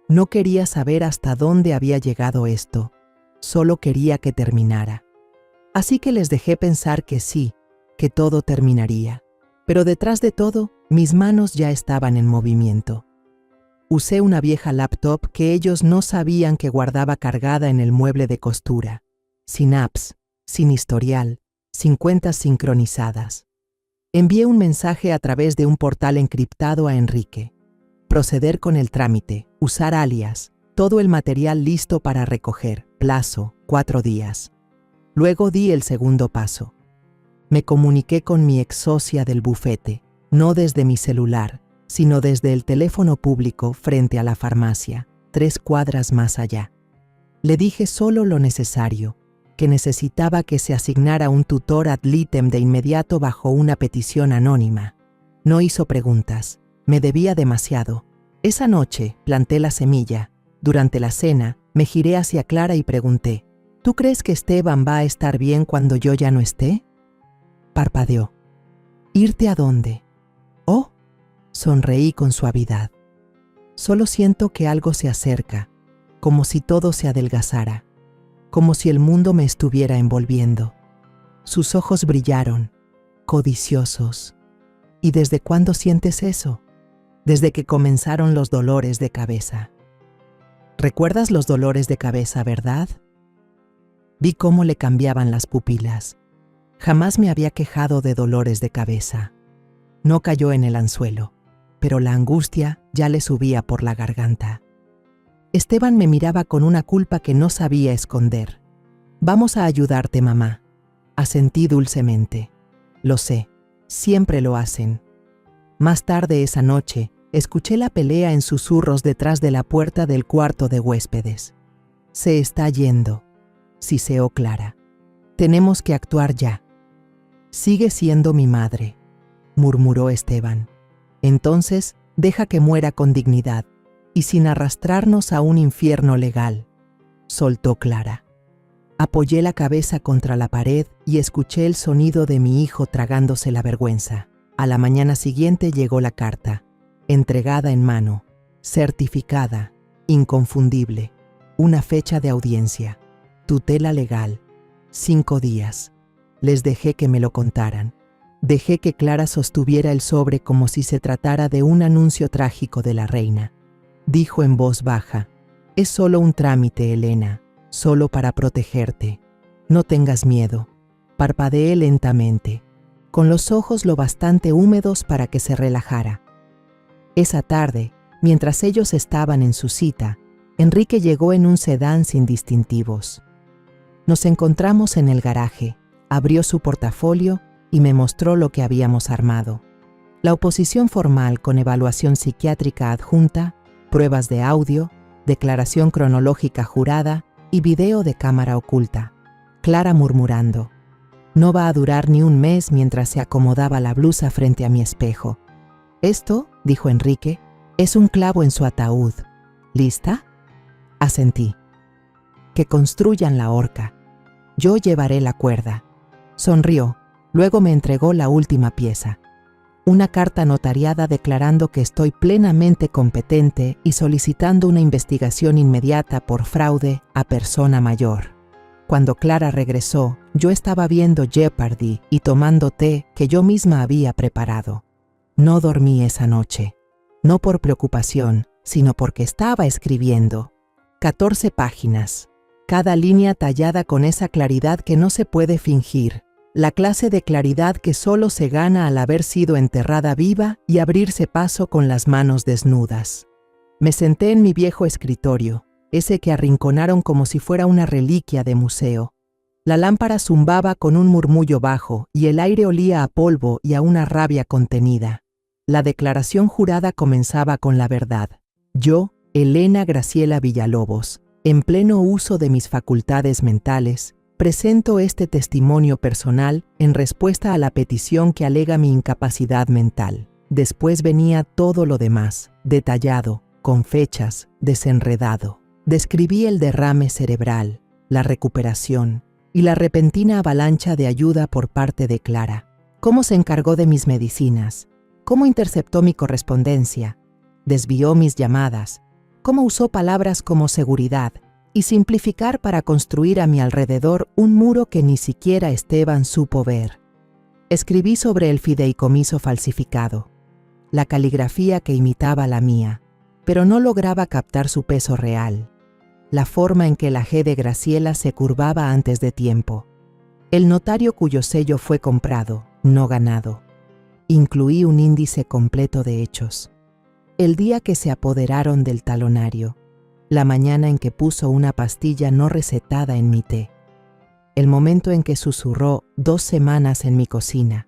No quería saber hasta dónde había llegado esto. Solo quería que terminara. Así que les dejé pensar que sí, que todo terminaría. Pero detrás de todo, mis manos ya estaban en movimiento. Usé una vieja laptop que ellos no sabían que guardaba cargada en el mueble de costura, sin apps, sin historial, sin cuentas sincronizadas. Envié un mensaje a través de un portal encriptado a Enrique. Proceder con el trámite, usar alias, todo el material listo para recoger, plazo, 4 días. Luego di el segundo paso. Me comuniqué con mi ex socia del bufete, no desde mi celular, sino desde el teléfono público frente a la farmacia, 3 cuadras más allá. Le dije solo lo necesario, que necesitaba que se asignara un tutor ad litem de inmediato bajo una petición anónima. No hizo preguntas, me debía demasiado. Esa noche planté la semilla. Durante la cena, me giré hacia Clara y pregunté, ¿tú crees que Esteban va a estar bien cuando yo ya no esté? Parpadeó. ¿Irte a dónde? Oh, sonreí con suavidad. Solo siento que algo se acerca, como si todo se adelgazara, como si el mundo me estuviera envolviendo. Sus ojos brillaron, codiciosos. ¿Y desde cuándo sientes eso? Desde que comenzaron los dolores de cabeza. ¿Recuerdas los dolores de cabeza, verdad? Vi cómo le cambiaban las pupilas. Jamás me había quejado de dolores de cabeza. No cayó en el anzuelo, pero la angustia ya le subía por la garganta. Esteban me miraba con una culpa que no sabía esconder. «Vamos a ayudarte, mamá», asentí dulcemente. Lo sé, siempre lo hacen. Más tarde esa noche, escuché la pelea en susurros detrás de la puerta del cuarto de huéspedes. «Se está yendo», siseó Clara. «Tenemos que actuar ya». «Sigue siendo mi madre», murmuró Esteban. «Entonces, deja que muera con dignidad y sin arrastrarnos a un infierno legal», soltó Clara. Apoyé la cabeza contra la pared y escuché el sonido de mi hijo tragándose la vergüenza. A la mañana siguiente llegó la carta, entregada en mano, certificada, inconfundible, una fecha de audiencia, tutela legal, 5 días. Les dejé que me lo contaran. Dejé que Clara sostuviera el sobre como si se tratara de un anuncio trágico de la reina. Dijo en voz baja, «Es solo un trámite, Elena, solo para protegerte. No tengas miedo». Parpadeé lentamente, con los ojos lo bastante húmedos para que se relajara. Esa tarde, mientras ellos estaban en su cita, Enrique llegó en un sedán sin distintivos. Nos encontramos en el garaje, abrió su portafolio y me mostró lo que habíamos armado. La oposición formal con evaluación psiquiátrica adjunta, pruebas de audio, declaración cronológica jurada y video de cámara oculta. Clara murmurando. No va a durar ni un mes mientras se acomodaba la blusa frente a mi espejo. «Esto», dijo Enrique, «es un clavo en su ataúd. ¿Lista?» Asentí. «Que construyan la horca. Yo llevaré la cuerda». Sonrió, luego me entregó la última pieza. Una carta notariada declarando que estoy plenamente competente y solicitando una investigación inmediata por fraude a persona mayor. Cuando Clara regresó, yo estaba viendo Jeopardy y tomando té que yo misma había preparado. No dormí esa noche, no por preocupación, sino porque estaba escribiendo. 14 páginas. cada línea tallada con esa claridad que no se puede fingir, la clase de claridad que solo se gana al haber sido enterrada viva y abrirse paso con las manos desnudas. Me senté en mi viejo escritorio, ese que arrinconaron como si fuera una reliquia de museo. La lámpara zumbaba con un murmullo bajo y el aire olía a polvo y a una rabia contenida. La declaración jurada comenzaba con la verdad. Yo, Elena Graciela Villalobos, en pleno uso de mis facultades mentales, presento este testimonio personal en respuesta a la petición que alega mi incapacidad mental. Después venía todo lo demás, detallado, con fechas, desenredado. Describí el derrame cerebral, la recuperación y la repentina avalancha de ayuda por parte de Clara. Cómo se encargó de mis medicinas, cómo interceptó mi correspondencia, desvió mis llamadas, cómo usó palabras como seguridad y simplificar para construir a mi alrededor un muro que ni siquiera Esteban supo ver. Escribí sobre el fideicomiso falsificado, la caligrafía que imitaba la mía, pero no lograba captar su peso real, la forma en que la G de Graciela se curvaba antes de tiempo, el notario cuyo sello fue comprado, no ganado. Incluí un índice completo de hechos. El día que se apoderaron del talonario, la mañana en que puso una pastilla no recetada en mi té, el momento en que susurró 2 semanas en mi cocina,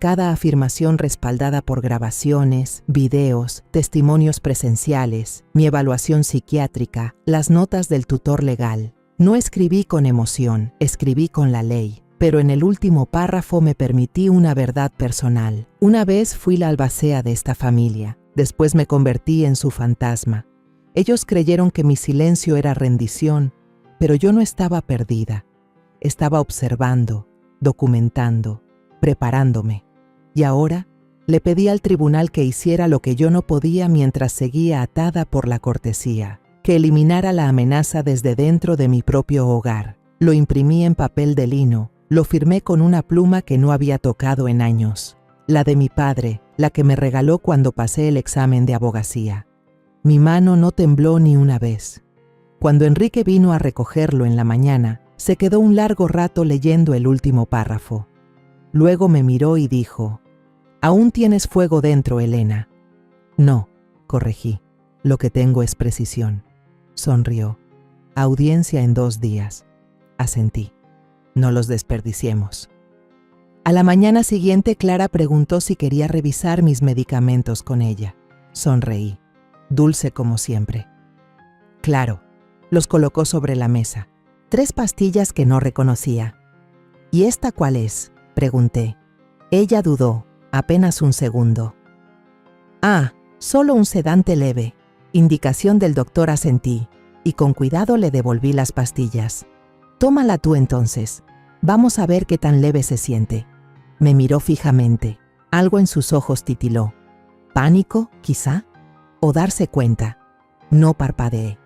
cada afirmación respaldada por grabaciones, videos, testimonios presenciales, mi evaluación psiquiátrica, las notas del tutor legal. No escribí con emoción, escribí con la ley, pero en el último párrafo me permití una verdad personal. Una vez fui la albacea de esta familia, después me convertí en su fantasma. Ellos creyeron que mi silencio era rendición, pero yo no estaba perdida. Estaba observando, documentando, preparándome. Y ahora le pedí al tribunal que hiciera lo que yo no podía mientras seguía atada por la cortesía, que eliminara la amenaza desde dentro de mi propio hogar. Lo imprimí en papel de lino, lo firmé con una pluma que no había tocado en años, la de mi padre, la que me regaló cuando pasé el examen de abogacía. Mi mano no tembló ni una vez. Cuando Enrique vino a recogerlo en la mañana, se quedó un largo rato leyendo el último párrafo. Luego me miró y dijo: «Aún tienes fuego dentro, Elena». «No», corregí, «lo que tengo es precisión». Sonrió. «Audiencia en 2 días». Asentí. «No los desperdiciemos». A la mañana siguiente, Clara preguntó si quería revisar mis medicamentos con ella. Sonreí, dulce como siempre. «Claro». Los colocó sobre la mesa. 3 pastillas que no reconocía. «¿Y esta cuál es?», pregunté. Ella dudó, apenas un segundo. «Ah, solo un sedante leve». Indicación del doctor, asentí, y con cuidado le devolví las pastillas. «Tómala tú entonces. Vamos a ver qué tan leve se siente». Me miró fijamente. Algo en sus ojos titiló. ¿Pánico, quizá? ¿O darse cuenta? No parpadeé.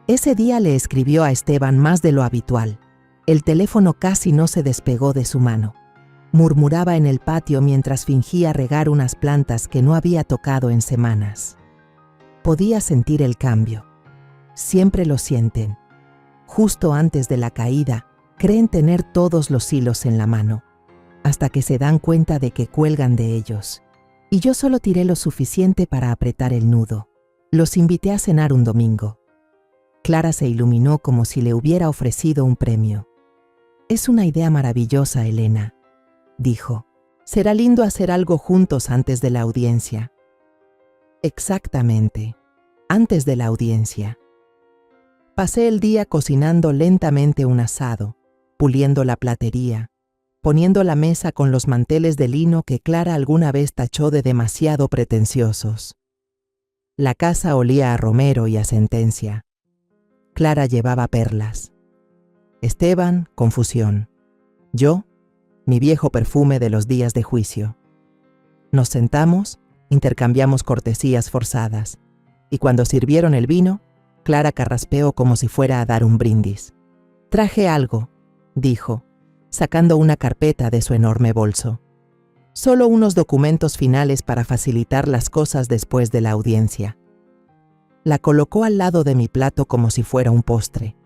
Ese día le escribió a Esteban más de lo habitual. El teléfono casi no se despegó de su mano. Murmuraba en el patio mientras fingía regar unas plantas que no había tocado en semanas. Podía sentir el cambio. Siempre lo sienten. Justo antes de la caída, creen tener todos los hilos en la mano, hasta que se dan cuenta de que cuelgan de ellos. Y yo solo tiré lo suficiente para apretar el nudo. Los invité a cenar un domingo. Clara se iluminó como si le hubiera ofrecido un premio. «Es una idea maravillosa, Elena», dijo. «Será lindo hacer algo juntos antes de la audiencia». Exactamente, antes de la audiencia. Pasé el día cocinando lentamente un asado, puliendo la platería, poniendo la mesa con los manteles de lino que Clara alguna vez tachó de demasiado pretenciosos. La casa olía a romero y a sentencia. Clara llevaba perlas. Esteban, confusión. Yo, mi viejo perfume de los días de juicio. Nos sentamos, intercambiamos cortesías forzadas, y cuando sirvieron el vino, Clara carraspeó como si fuera a dar un brindis. «Traje algo», dijo, sacando una carpeta de su enorme bolso. «Solo unos documentos finales para facilitar las cosas después de la audiencia». La colocó al lado de mi plato como si fuera un postre.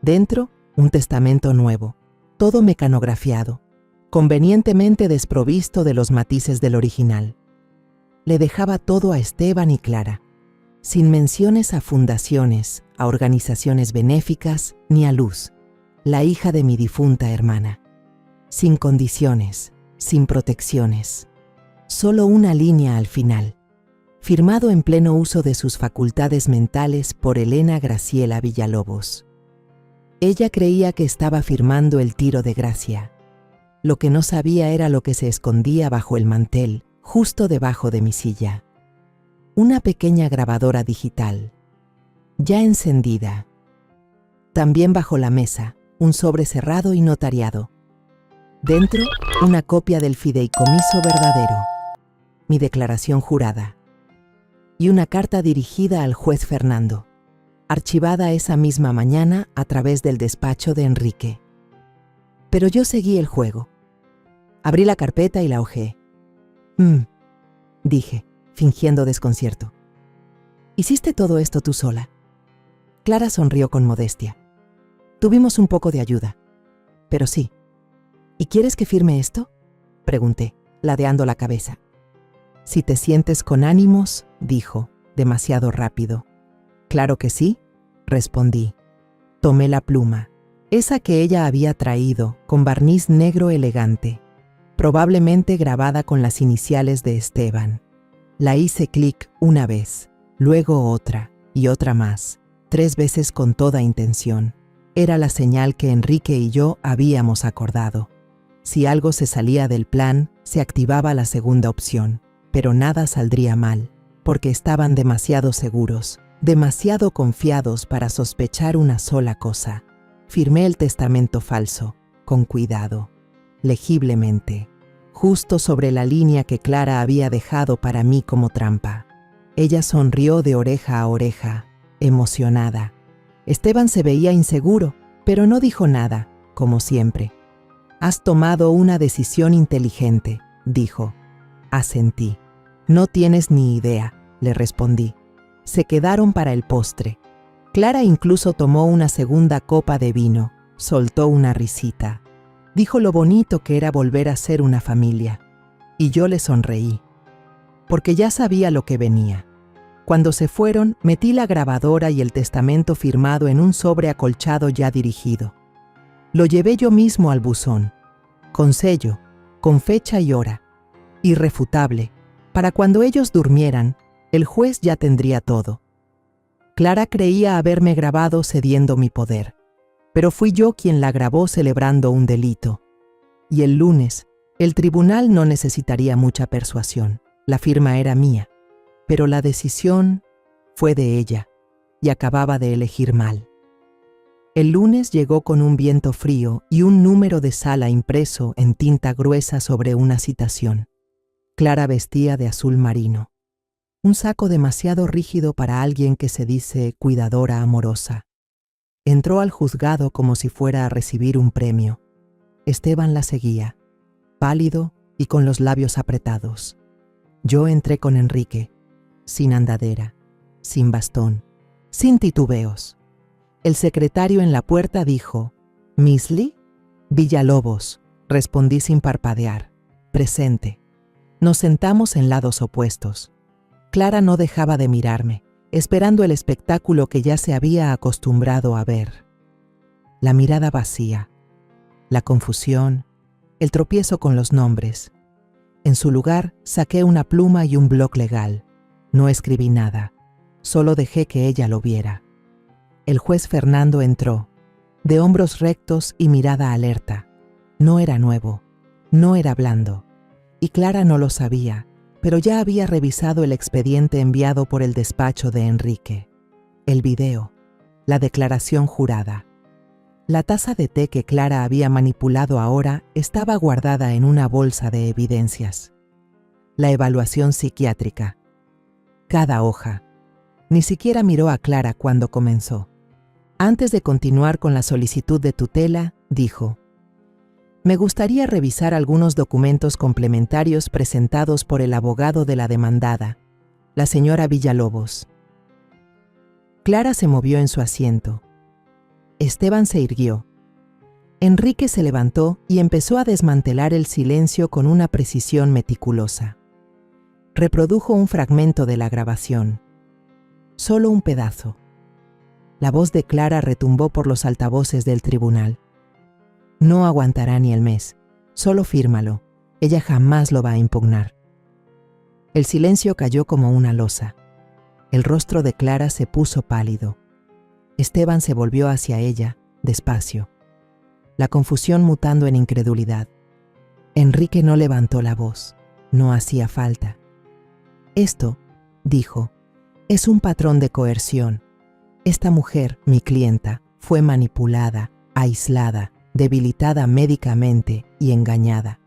Dentro, un testamento nuevo, todo mecanografiado, convenientemente desprovisto de los matices del original. Le dejaba todo a Esteban y Clara, sin menciones a fundaciones, a organizaciones benéficas ni a Luz, la hija de mi difunta hermana. Sin condiciones, sin protecciones. Solo una línea al final, firmado en pleno uso de sus facultades mentales por Elena Graciela Villalobos. Ella creía que estaba firmando el tiro de gracia. Lo que no sabía era lo que se escondía bajo el mantel, justo debajo de mi silla. Una pequeña grabadora digital, ya encendida. También bajo la mesa, un sobre cerrado y notariado. Dentro, una copia del fideicomiso verdadero, mi declaración jurada, y una carta dirigida al juez Fernando, archivada esa misma mañana a través del despacho de Enrique. Pero yo seguí el juego. Abrí la carpeta y la hojeé. Dije, fingiendo desconcierto. ¿Hiciste todo esto tú sola? Clara sonrió con modestia. Tuvimos un poco de ayuda, pero sí. ¿Y quieres que firme esto?, pregunté, ladeando la cabeza. Si te sientes con ánimos, dijo, demasiado rápido. Claro que sí, respondí. Tomé la pluma, esa que ella había traído, con barniz negro elegante, probablemente grabada con las iniciales de Esteban. La hice clic una vez, luego otra y otra más, 3 veces con toda intención. Era la señal que Enrique y yo habíamos acordado. Si algo se salía del plan, se activaba la segunda opción, pero nada saldría mal, porque estaban demasiado seguros, demasiado confiados para sospechar una sola cosa. Firmé el testamento falso, con cuidado, legiblemente, justo sobre la línea que Clara había dejado para mí como trampa. Ella sonrió de oreja a oreja, emocionada. Esteban se veía inseguro, pero no dijo nada, como siempre. Has tomado una decisión inteligente, dijo. Asentí. No tienes ni idea, le respondí. Se quedaron para el postre. Clara incluso tomó una segunda copa de vino, soltó una risita. Dijo lo bonito que era volver a ser una familia. Y yo le sonreí, porque ya sabía lo que venía. Cuando se fueron, metí la grabadora y el testamento firmado en un sobre acolchado ya dirigido. Lo llevé yo mismo al buzón, con sello, con fecha y hora, irrefutable. Para cuando ellos durmieran, el juez ya tendría todo. Clara creía haberme grabado cediendo mi poder, pero fui yo quien la grabó celebrando un delito. Y el lunes, el tribunal no necesitaría mucha persuasión. La firma era mía, pero la decisión fue de ella, y acababa de elegir mal. El lunes llegó con un viento frío y un número de sala impreso en tinta gruesa sobre una citación. Clara vestía de azul marino, un saco demasiado rígido para alguien que se dice cuidadora amorosa. Entró al juzgado como si fuera a recibir un premio. Esteban la seguía, pálido y con los labios apretados. Yo entré con Enrique, sin andadera, sin bastón, sin titubeos. El secretario en la puerta dijo, «¿Miss Lee?» «Villalobos», respondí sin parpadear. «Presente». Nos sentamos en lados opuestos. Clara no dejaba de mirarme, esperando el espectáculo que ya se había acostumbrado a ver. La mirada vacía, la confusión, el tropiezo con los nombres. En su lugar, saqué una pluma y un bloc legal. No escribí nada, solo dejé que ella lo viera. El juez Fernando entró, de hombros rectos y mirada alerta. No era nuevo, no era blando. Y Clara no lo sabía, pero ya había revisado el expediente enviado por el despacho de Enrique. El video, la declaración jurada. La taza de té que Clara había manipulado ahora estaba guardada en una bolsa de evidencias. La evaluación psiquiátrica. Cada hoja. Ni siquiera miró a Clara cuando comenzó. Antes de continuar con la solicitud de tutela, dijo: «Me gustaría revisar algunos documentos complementarios presentados por el abogado de la demandada, la señora Villalobos». Clara se movió en su asiento. Esteban se irguió. Enrique se levantó y empezó a desmantelar el silencio con una precisión meticulosa. Reprodujo un fragmento de la grabación. Solo un pedazo. La voz de Clara retumbó por los altavoces del tribunal. No aguantará ni el mes. Solo fírmalo. Ella jamás lo va a impugnar. El silencio cayó como una losa. El rostro de Clara se puso pálido. Esteban se volvió hacia ella, despacio. La confusión mutando en incredulidad. Enrique no levantó la voz. No hacía falta. Esto, dijo, es un patrón de coerción. Esta mujer, mi clienta, fue manipulada, aislada, debilitada médicamente y engañada.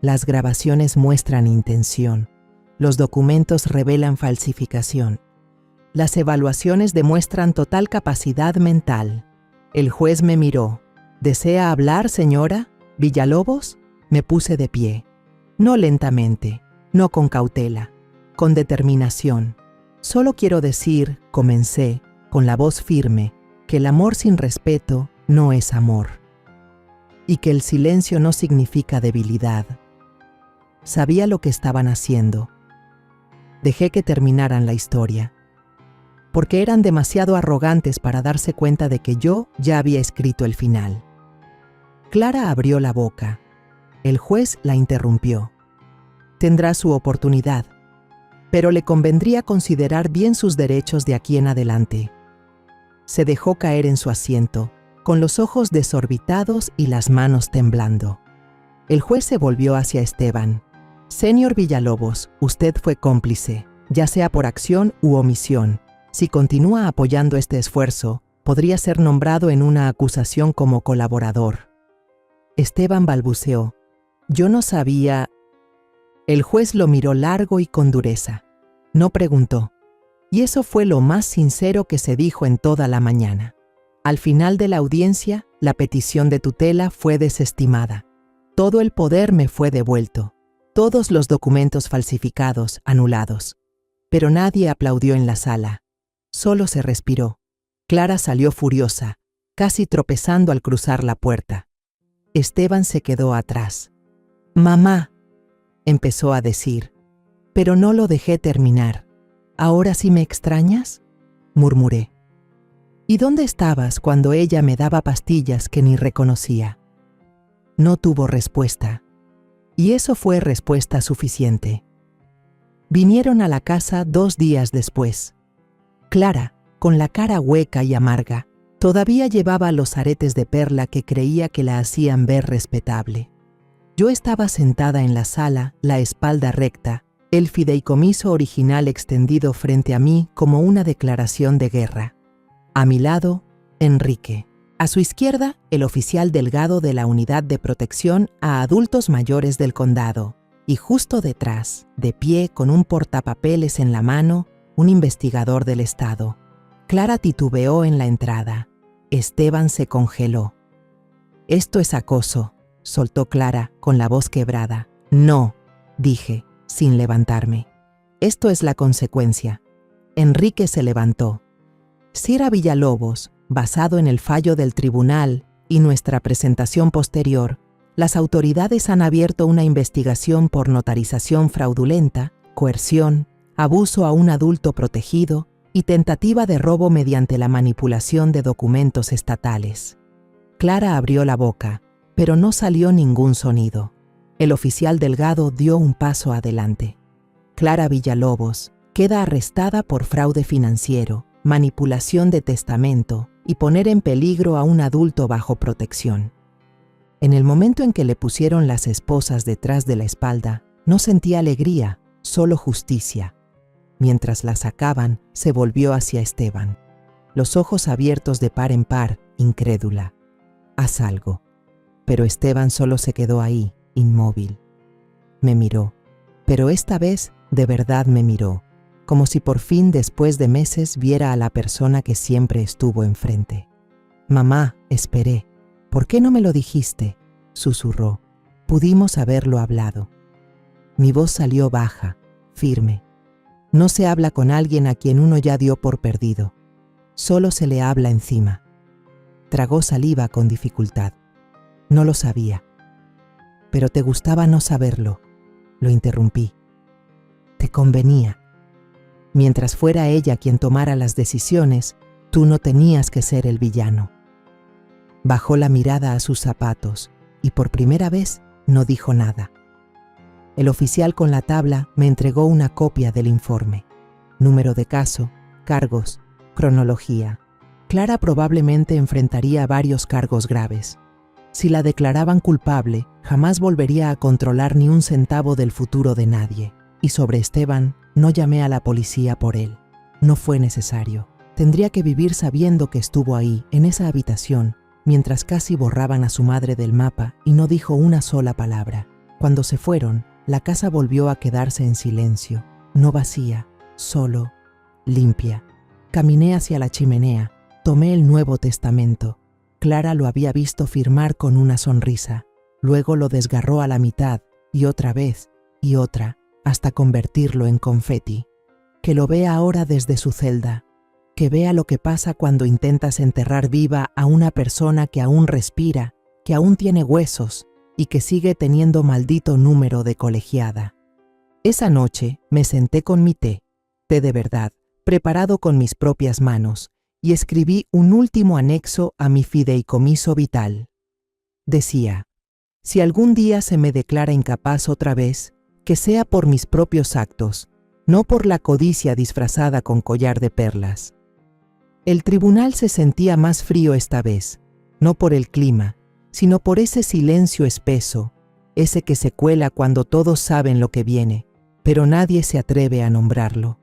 Las grabaciones muestran intención. Los documentos revelan falsificación. Las evaluaciones demuestran total capacidad mental. El juez me miró. ¿Desea hablar, señora Villalobos? Me puse de pie. No lentamente, no con cautela, con determinación. Solo quiero decir, comencé, con la voz firme, que el amor sin respeto no es amor. Y que el silencio no significa debilidad. Sabía lo que estaban haciendo. Dejé que terminaran la historia. Porque eran demasiado arrogantes para darse cuenta de que yo ya había escrito el final. Clara abrió la boca. El juez la interrumpió. Tendrá su oportunidad, pero le convendría considerar bien sus derechos de aquí en adelante. Se dejó caer en su asiento, con los ojos desorbitados y las manos temblando. El juez se volvió hacia Esteban. Señor Villalobos, usted fue cómplice, ya sea por acción u omisión. Si continúa apoyando este esfuerzo, podría ser nombrado en una acusación como colaborador. Esteban balbuceó. Yo no sabía. El juez lo miró largo y con dureza. No preguntó. Y eso fue lo más sincero que se dijo en toda la mañana. Al final de la audiencia, la petición de tutela fue desestimada. Todo el poder me fue devuelto. Todos los documentos falsificados, anulados. Pero nadie aplaudió en la sala. Solo se respiró. Clara salió furiosa, casi tropezando al cruzar la puerta. Esteban se quedó atrás. «Mamá», empezó a decir, pero no lo dejé terminar. «¿Ahora sí me extrañas?», murmuré. «¿Y dónde estabas cuando ella me daba pastillas que ni reconocía?». No tuvo respuesta. Y eso fue respuesta suficiente. Vinieron a la casa 2 días después. Clara, con la cara hueca y amarga, todavía llevaba los aretes de perla que creía que la hacían ver respetable. Yo estaba sentada en la sala, la espalda recta, el fideicomiso original extendido frente a mí como una declaración de guerra. A mi lado, Enrique. A su izquierda, el oficial delegado de la Unidad de Protección a Adultos Mayores del Condado. Y justo detrás, de pie con un portapapeles en la mano, un investigador del Estado. Clara titubeó en la entrada. Esteban se congeló. «Esto es acoso», soltó Clara con la voz quebrada. «No», dije, sin levantarme. «Esto es la consecuencia». Enrique se levantó. Sira Villalobos, basado en el fallo del tribunal y nuestra presentación posterior, las autoridades han abierto una investigación por notarización fraudulenta, coerción, abuso a un adulto protegido y tentativa de robo mediante la manipulación de documentos estatales. Clara abrió la boca, pero no salió ningún sonido. El oficial Delgado dio un paso adelante. Clara Villalobos queda arrestada por fraude financiero, manipulación de testamento y poner en peligro a un adulto bajo protección. En el momento en que le pusieron las esposas detrás de la espalda, no sentía alegría, solo justicia. Mientras la sacaban, se volvió hacia Esteban, los ojos abiertos de par en par, incrédula. «Haz algo». Pero Esteban solo se quedó ahí, inmóvil. Me miró, pero esta vez de verdad me miró, como si por fin después de meses viera a la persona que siempre estuvo enfrente. «Mamá, esperé. ¿Por qué no me lo dijiste?», susurró. «Pudimos haberlo hablado». Mi voz salió baja, firme. No se habla con alguien a quien uno ya dio por perdido. Solo se le habla encima. Tragó saliva con dificultad. No lo sabía. Pero te gustaba no saberlo. Lo interrumpí. Te convenía. Mientras fuera ella quien tomara las decisiones, tú no tenías que ser el villano. Bajó la mirada a sus zapatos y por primera vez no dijo nada. El oficial con la tabla me entregó una copia del informe. Número de caso, cargos, cronología. Clara probablemente enfrentaría varios cargos graves. Si la declaraban culpable, jamás volvería a controlar ni un centavo del futuro de nadie. Y sobre Esteban, no llamé a la policía por él. No fue necesario. Tendría que vivir sabiendo que estuvo ahí, en esa habitación, mientras casi borraban a su madre del mapa y no dijo una sola palabra. Cuando se fueron, la casa volvió a quedarse en silencio, no vacía, solo, limpia. Caminé hacia la chimenea, tomé el Nuevo Testamento. Clara lo había visto firmar con una sonrisa. Luego lo desgarró a la mitad, y otra vez, y otra, hasta convertirlo en confeti. Que lo vea ahora desde su celda. Que vea lo que pasa cuando intentas enterrar viva a una persona que aún respira, que aún tiene huesos y que sigue teniendo maldito número de colegiada. Esa noche me senté con mi té de verdad, preparado con mis propias manos, y escribí un último anexo a mi fideicomiso vital. Decía, si algún día se me declara incapaz otra vez, que sea por mis propios actos, no por la codicia disfrazada con collar de perlas. El tribunal se sentía más frío esta vez, no por el clima, sino por ese silencio espeso, ese que se cuela cuando todos saben lo que viene, pero nadie se atreve a nombrarlo.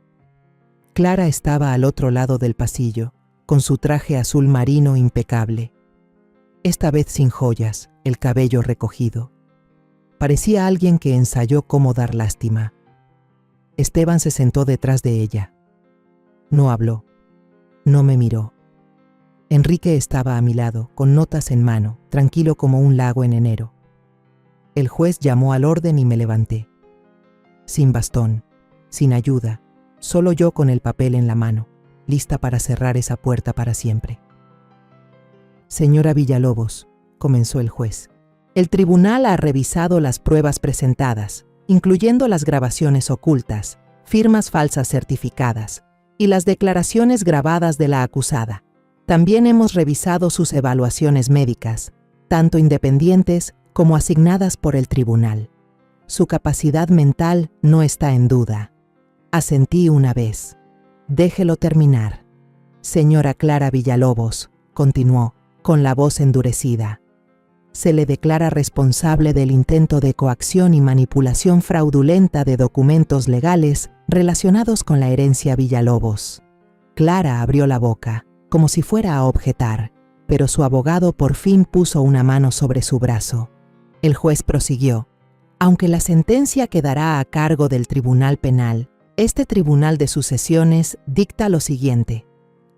Clara estaba al otro lado del pasillo, con su traje azul marino impecable. Esta vez sin joyas, el cabello recogido. Parecía alguien que ensayó cómo dar lástima. Esteban se sentó detrás de ella. No habló. No me miró. Enrique estaba a mi lado, con notas en mano, tranquilo como un lago en enero. El juez llamó al orden y me levanté. Sin bastón, sin ayuda, solo yo con el papel en la mano, lista para cerrar esa puerta para siempre. Señora Villalobos, comenzó el juez, el tribunal ha revisado las pruebas presentadas, incluyendo las grabaciones ocultas, firmas falsas certificadas y las declaraciones grabadas de la acusada. También hemos revisado sus evaluaciones médicas, tanto independientes como asignadas por el tribunal. Su capacidad mental no está en duda. Asentí una vez. Déjelo terminar. Señora Clara Villalobos, continuó, con la voz endurecida. Se le declara responsable del intento de coacción y manipulación fraudulenta de documentos legales relacionados con la herencia Villalobos. Clara abrió la boca, como si fuera a objetar, pero su abogado por fin puso una mano sobre su brazo. El juez prosiguió. Aunque la sentencia quedará a cargo del Tribunal Penal, este Tribunal de Sucesiones dicta lo siguiente.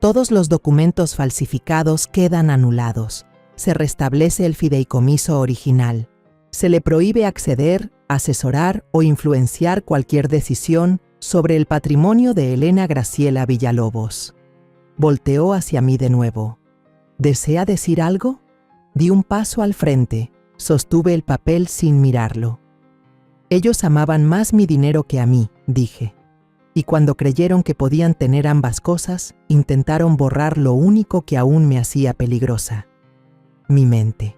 Todos los documentos falsificados quedan anulados. Se restablece el fideicomiso original. Se le prohíbe acceder, asesorar o influenciar cualquier decisión sobre el patrimonio de Elena Graciela Villalobos. Volteó hacia mí de nuevo. ¿Desea decir algo? Di un paso al frente. Sostuve el papel sin mirarlo. Ellos amaban más mi dinero que a mí, dije. Y cuando creyeron que podían tener ambas cosas, intentaron borrar lo único que aún me hacía peligrosa. Mi mente.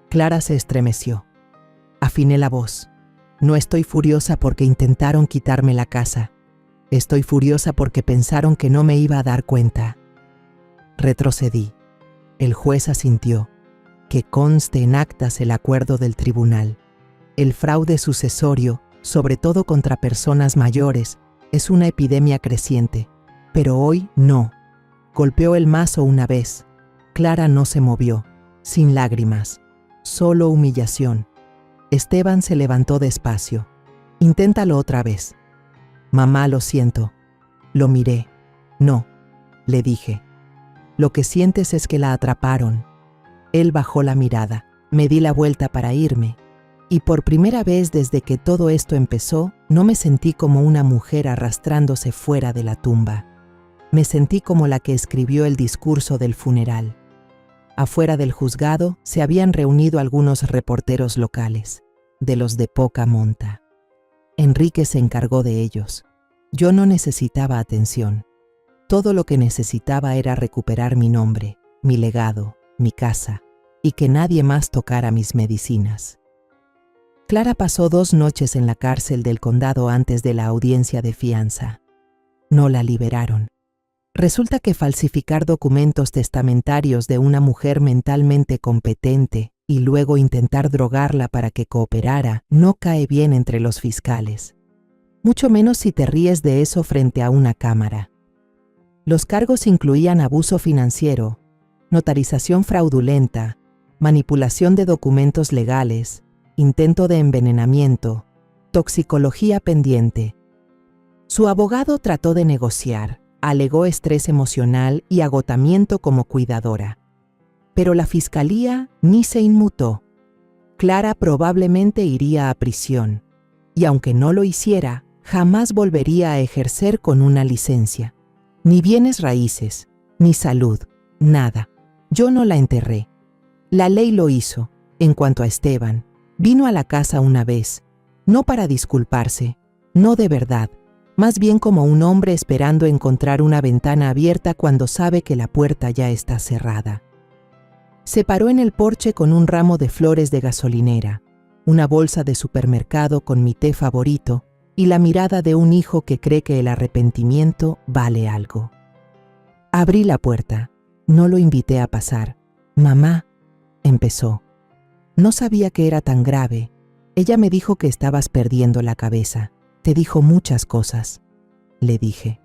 Clara se estremeció. Afiné la voz. No estoy furiosa porque intentaron quitarme la casa. Estoy furiosa porque pensaron que no me iba a dar cuenta. Retrocedí. El juez asintió. Que conste en actas el acuerdo del tribunal. El fraude sucesorio, sobre todo contra personas mayores, es una epidemia creciente. Pero hoy no. Golpeó el mazo una vez. Clara no se movió, sin lágrimas, solo humillación. Esteban se levantó despacio. Inténtalo otra vez. Mamá, lo siento. Lo miré. No, le dije. Lo que sientes es que la atraparon. Él bajó la mirada. Me di la vuelta para irme. Y por primera vez desde que todo esto empezó, no me sentí como una mujer arrastrándose fuera de la tumba. Me sentí como la que escribió el discurso del funeral. Afuera del juzgado se habían reunido algunos reporteros locales, de los de poca monta. Enrique se encargó de ellos. Yo no necesitaba atención. Todo lo que necesitaba era recuperar mi nombre, mi legado, mi casa, y que nadie más tocara mis medicinas. Clara pasó 2 noches en la cárcel del condado antes de la audiencia de fianza. No la liberaron. Resulta que falsificar documentos testamentarios de una mujer mentalmente competente y luego intentar drogarla para que cooperara no cae bien entre los fiscales. Mucho menos si te ríes de eso frente a una cámara. Los cargos incluían abuso financiero, notarización fraudulenta, manipulación de documentos legales, intento de envenenamiento, toxicología pendiente. Su abogado trató de negociar, alegó estrés emocional y agotamiento como cuidadora. Pero la fiscalía ni se inmutó. Clara probablemente iría a prisión, y aunque no lo hiciera, jamás volvería a ejercer con una licencia. Ni bienes raíces, ni salud, nada. Yo no la enterré. La ley lo hizo. En cuanto a Esteban, vino a la casa una vez, no para disculparse, no de verdad, más bien como un hombre esperando encontrar una ventana abierta cuando sabe que la puerta ya está cerrada. Se paró en el porche con un ramo de flores de gasolinera, una bolsa de supermercado con mi té favorito y la mirada de un hijo que cree que el arrepentimiento vale algo. Abrí la puerta, no lo invité a pasar. «Mamá», empezó. No sabía que era tan grave. Ella me dijo que estabas perdiendo la cabeza. Te dijo muchas cosas, le dije.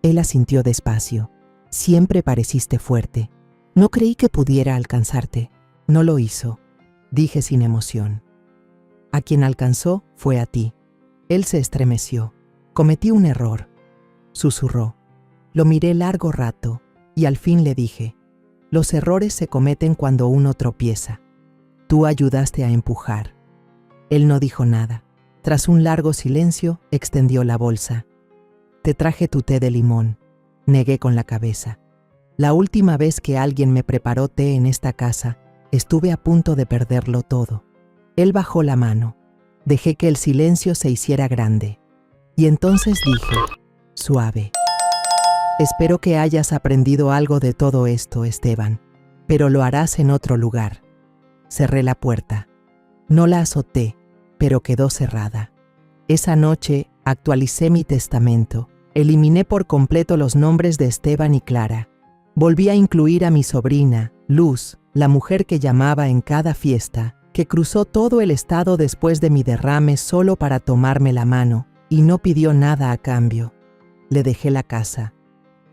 Él asintió despacio. Siempre pareciste fuerte. No creí que pudiera alcanzarte. No lo hizo, dije sin emoción. A quien alcanzó fue a ti. Él se estremeció. Cometí un error, susurró. Lo miré largo rato y al fin le dije, los errores se cometen cuando uno tropieza. Tú ayudaste a empujar. Él no dijo nada. Tras un largo silencio, extendió la bolsa. Te traje tu té de limón. Negué con la cabeza. La última vez que alguien me preparó té en esta casa, estuve a punto de perderlo todo. Él bajó la mano. Dejé que el silencio se hiciera grande. Y entonces dije, suave. Espero que hayas aprendido algo de todo esto, Esteban, pero lo harás en otro lugar. Cerré la puerta. No la azoté, pero quedó cerrada. Esa noche actualicé mi testamento. Eliminé por completo los nombres de Esteban y Clara. Volví a incluir a mi sobrina, Luz, la mujer que llamaba en cada fiesta, que cruzó todo el estado después de mi derrame solo para tomarme la mano y no pidió nada a cambio. Le dejé la casa.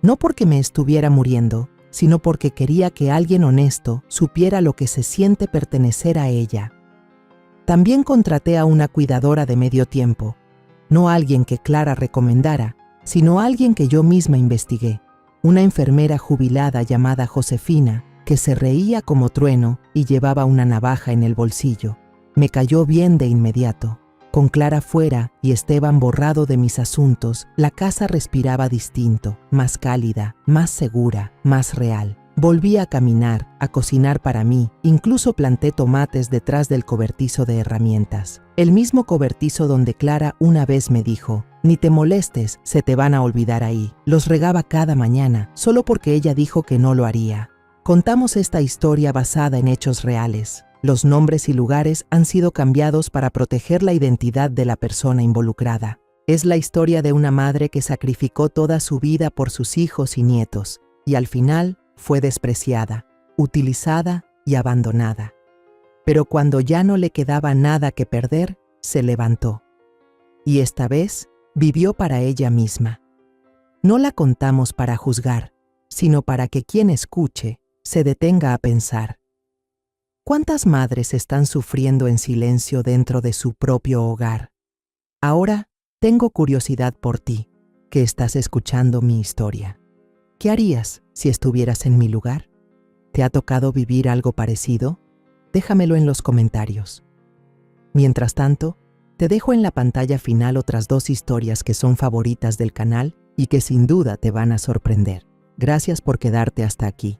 No porque me estuviera muriendo, sino porque quería que alguien honesto supiera lo que se siente pertenecer a ella. También contraté a una cuidadora de medio tiempo, no alguien que Clara recomendara, sino alguien que yo misma investigué, una enfermera jubilada llamada Josefina, que se reía como trueno y llevaba una navaja en el bolsillo. Me cayó bien de inmediato. Con Clara fuera y Esteban borrado de mis asuntos, la casa respiraba distinto, más cálida, más segura, más real. Volví a caminar, a cocinar para mí, incluso planté tomates detrás del cobertizo de herramientas. El mismo cobertizo donde Clara una vez me dijo, ni te molestes, se te van a olvidar ahí. Los regaba cada mañana, solo porque ella dijo que no lo haría. Contamos esta historia basada en hechos reales. Los nombres y lugares han sido cambiados para proteger la identidad de la persona involucrada. Es la historia de una madre que sacrificó toda su vida por sus hijos y nietos, y al final fue despreciada, utilizada y abandonada. Pero cuando ya no le quedaba nada que perder, se levantó. Y esta vez vivió para ella misma. No la contamos para juzgar, sino para que quien escuche se detenga a pensar. ¿Cuántas madres están sufriendo en silencio dentro de su propio hogar? Ahora tengo curiosidad por ti, que estás escuchando mi historia. ¿Qué harías si estuvieras en mi lugar? ¿Te ha tocado vivir algo parecido? Déjamelo en los comentarios. Mientras tanto, te dejo en la pantalla final otras 2 historias que son favoritas del canal y que sin duda te van a sorprender. Gracias por quedarte hasta aquí.